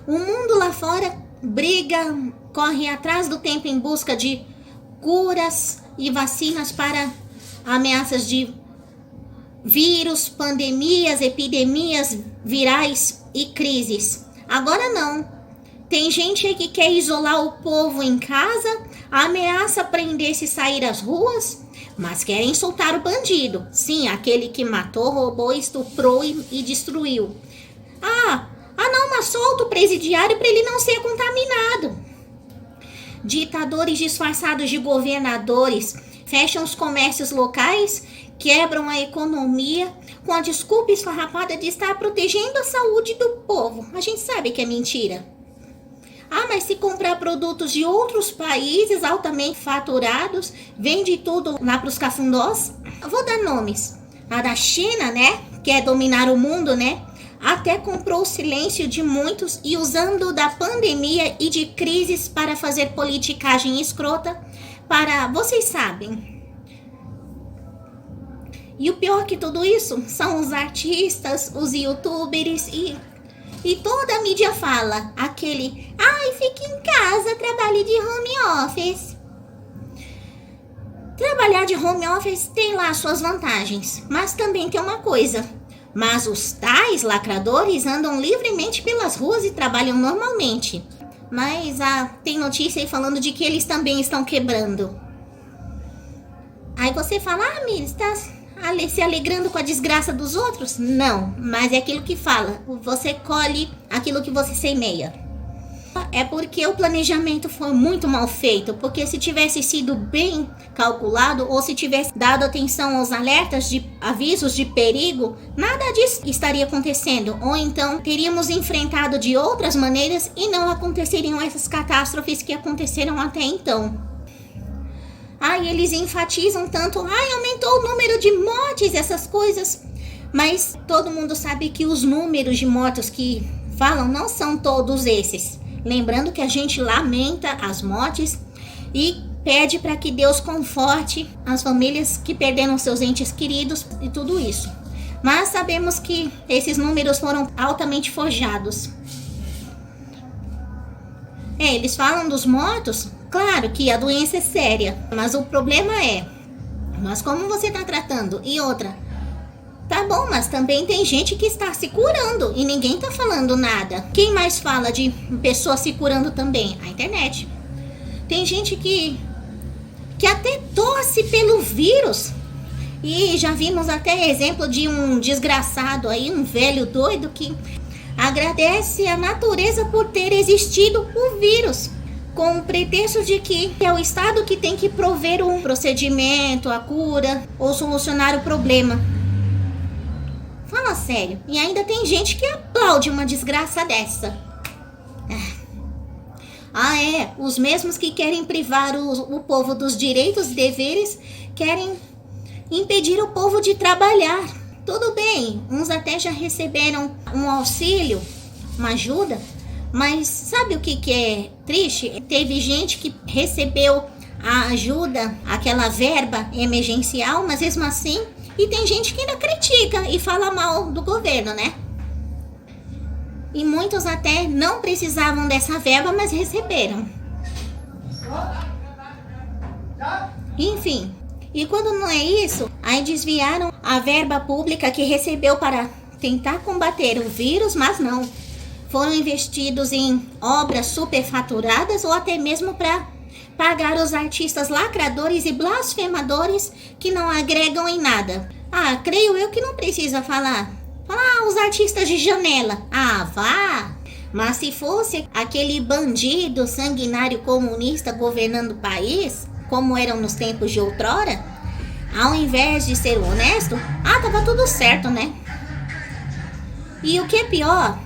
O mundo lá fora briga, corre atrás do tempo em busca de curas e vacinas para ameaças de vírus, pandemias, epidemias virais e crises. Agora não. Tem gente que quer isolar o povo em casa, ameaça prender se sair às ruas, mas querem soltar o bandido. Sim, aquele que matou, roubou, estuprou e destruiu. Não, mas solta o presidiário para ele não ser contaminado. Ditadores disfarçados de governadores fecham os comércios locais, quebram a economia com a desculpa esfarrapada de estar protegendo a saúde do povo. A gente sabe que é mentira. Mas se comprar produtos de outros países altamente faturados, vende tudo lá para os cafundós? Eu vou dar nomes. A da China, né? Quer dominar o mundo, né? Até comprou o silêncio de muitos e usando da pandemia e de crises para fazer politicagem escrota para... Vocês sabem. E o pior que tudo isso são os artistas, os youtubers e toda a mídia fala. Aquele, fique em casa, trabalhe de home office. Trabalhar de home office tem lá suas vantagens, mas também tem uma coisa. Mas os tais lacradores andam livremente pelas ruas e trabalham normalmente. Mas tem notícia aí falando de que eles também estão quebrando. Aí você fala, Miri, está se alegrando com a desgraça dos outros? Não, mas é aquilo que fala. Você colhe aquilo que você semeia. É porque o planejamento foi muito mal feito, porque se tivesse sido bem calculado ou se tivesse dado atenção aos alertas de avisos de perigo, nada disso estaria acontecendo, ou então teríamos enfrentado de outras maneiras e não aconteceriam essas catástrofes que aconteceram até então. Ai, eles enfatizam tanto, ai, aumentou o número de mortes, essas coisas. Mas todo mundo sabe que os números de mortos que falam não são todos esses. Lembrando que a gente lamenta as mortes e pede para que Deus conforte as famílias que perderam seus entes queridos e tudo isso. Mas sabemos que esses números foram altamente forjados. Eles falam dos mortos, claro que a doença é séria, mas o problema é, mas como você está tratando? E outra, tá bom, mas também tem gente que está se curando e ninguém está falando nada. Quem mais fala de pessoas se curando também? A internet. Tem gente que até torce pelo vírus. E já vimos até exemplo de um desgraçado aí, um velho doido que agradece a natureza por ter existido o vírus, com o pretexto de que é o Estado que tem que prover um procedimento, a cura ou solucionar o problema. Fala sério. E ainda tem gente que aplaude uma desgraça dessa. Os mesmos que querem privar o povo dos direitos e deveres querem impedir o povo de trabalhar. Tudo bem, uns até já receberam um auxílio, uma ajuda, mas sabe o que é triste? Teve gente que recebeu a ajuda, aquela verba emergencial, mas mesmo assim, e tem gente que ainda critica e fala mal do governo, né? E muitos até não precisavam dessa verba, mas receberam. Enfim, e quando não é isso, aí desviaram a verba pública que recebeu para tentar combater o vírus, mas não. Foram investidos em obras superfaturadas ou até mesmo para pagar os artistas lacradores e blasfemadores que não agregam em nada. Creio eu que não precisa falar. Os artistas de janela. Vá! Mas se fosse aquele bandido sanguinário comunista governando o país, como eram nos tempos de outrora, ao invés de ser honesto, tava tudo certo, né? E o que é pior,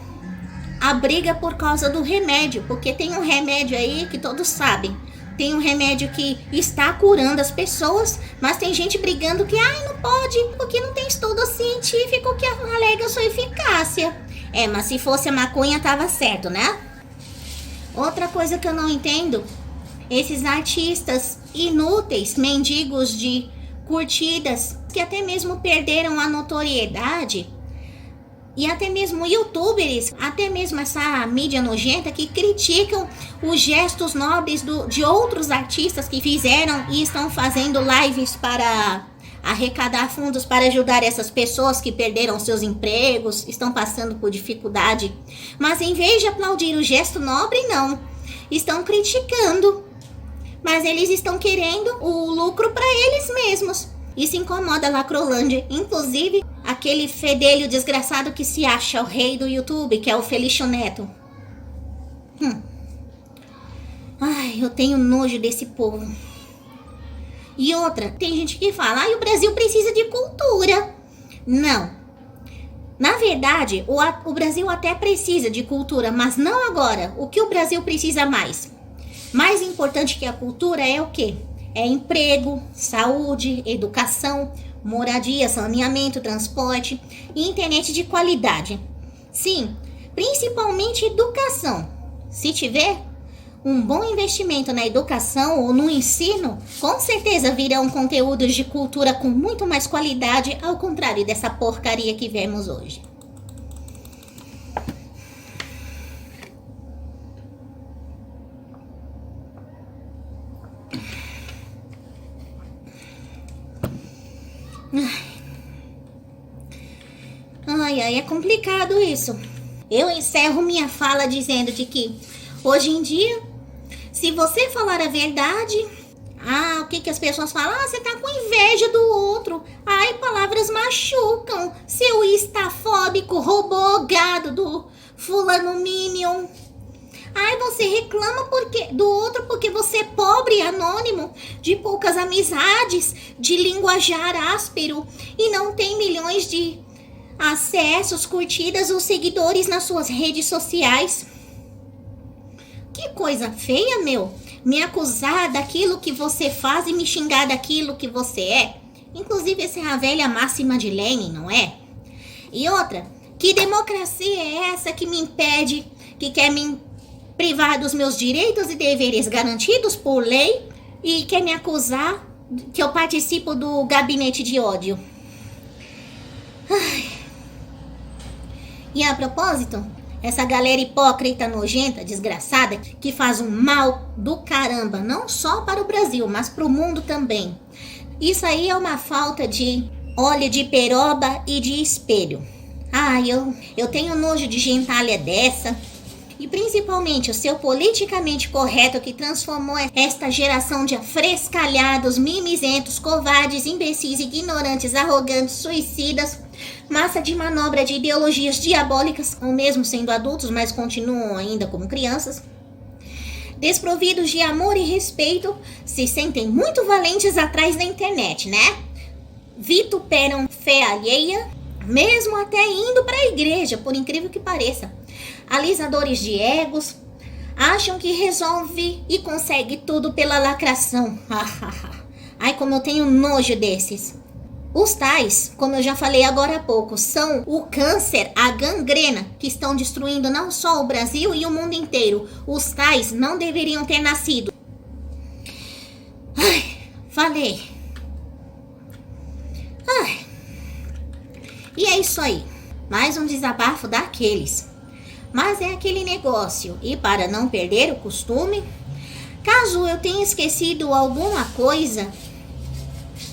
a briga por causa do remédio, porque tem um remédio aí que todos sabem. Tem um remédio que está curando as pessoas, mas tem gente brigando que não pode, porque não tem estudo científico que alega sua eficácia. Mas se fosse a maconha tava certo, né? Outra coisa que eu não entendo, esses artistas inúteis, mendigos de curtidas, que até mesmo perderam a notoriedade, e até mesmo youtubers, até mesmo essa mídia nojenta que criticam os gestos nobres de outros artistas que fizeram e estão fazendo lives para arrecadar fundos para ajudar essas pessoas que perderam seus empregos, estão passando por dificuldade. Mas em vez de aplaudir o gesto nobre, não. Estão criticando. Mas eles estão querendo o lucro para eles mesmos. Isso incomoda a Lacrolândia. Inclusive, aquele fedelho desgraçado que se acha o rei do YouTube, que é o Felício Neto. Eu tenho nojo desse povo. E outra, tem gente que fala, o Brasil precisa de cultura. Não. Na verdade, o Brasil até precisa de cultura, mas não agora. O que o Brasil precisa mais? Mais importante que a cultura é o quê? É emprego, saúde, educação, moradia, saneamento, transporte e internet de qualidade. Sim, principalmente educação. Se tiver um bom investimento na educação ou no ensino, com certeza virão conteúdos de cultura com muito mais qualidade, ao contrário dessa porcaria que vemos hoje. É complicado isso. Eu encerro minha fala dizendo de que hoje em dia, se você falar a verdade, o que as pessoas falam? Você tá com inveja do outro. Palavras machucam. Seu estafóbico, robô, gado do fulano Minion. Você reclama do outro porque você é pobre e anônimo, de poucas amizades, de linguajar áspero e não tem milhões de acessos, curtidas ou seguidores nas suas redes sociais. Que coisa feia, meu. me acusar daquilo que você faz e me xingar daquilo que você é. Inclusive, essa é a velha máxima de Lenin, não é? E outra, que democracia é essa que me impede, que quer me privar dos meus direitos e deveres garantidos por lei e quer me acusar que eu participo do gabinete de ódio? Ai. E a propósito, essa galera hipócrita, nojenta, desgraçada, que faz um mal do caramba, não só para o Brasil, mas para o mundo também. Isso aí é uma falta de óleo de peroba e de espelho. Eu tenho nojo de gentalha dessa. E principalmente o seu politicamente correto que transformou esta geração de afrescalhados, mimizentos, covardes, imbecis, ignorantes, arrogantes, suicidas, massa de manobra de ideologias diabólicas, ou mesmo sendo adultos, mas continuam ainda como crianças, desprovidos de amor e respeito, se sentem muito valentes atrás da internet, né? Vituperam fé alheia, mesmo até indo para a igreja, por incrível que pareça. Alisadores de egos, acham que resolve e consegue tudo pela lacração. Ai, como eu tenho nojo desses. Os tais, como eu já falei agora há pouco, são o câncer, a gangrena, que estão destruindo não só o Brasil e o mundo inteiro. Os tais não deveriam ter nascido. Ai, falei. Ai. E é isso aí. Mais um desabafo daqueles. Mas é aquele negócio, e para não perder o costume, caso eu tenha esquecido alguma coisa,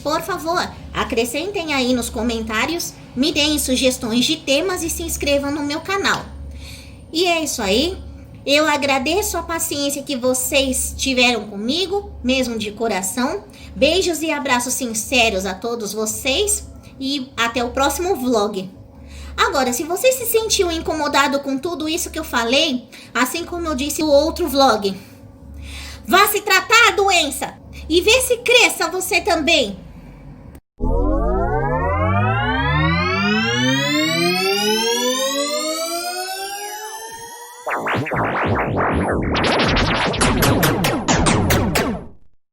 por favor, acrescentem aí nos comentários, me deem sugestões de temas e se inscrevam no meu canal. E é isso aí, eu agradeço a paciência que vocês tiveram comigo, mesmo de coração. Beijos e abraços sinceros a todos vocês e até o próximo vlog. Agora, se você se sentiu incomodado com tudo isso que eu falei, assim como eu disse no outro vlog, vá se tratar a doença e vê se cresça você também.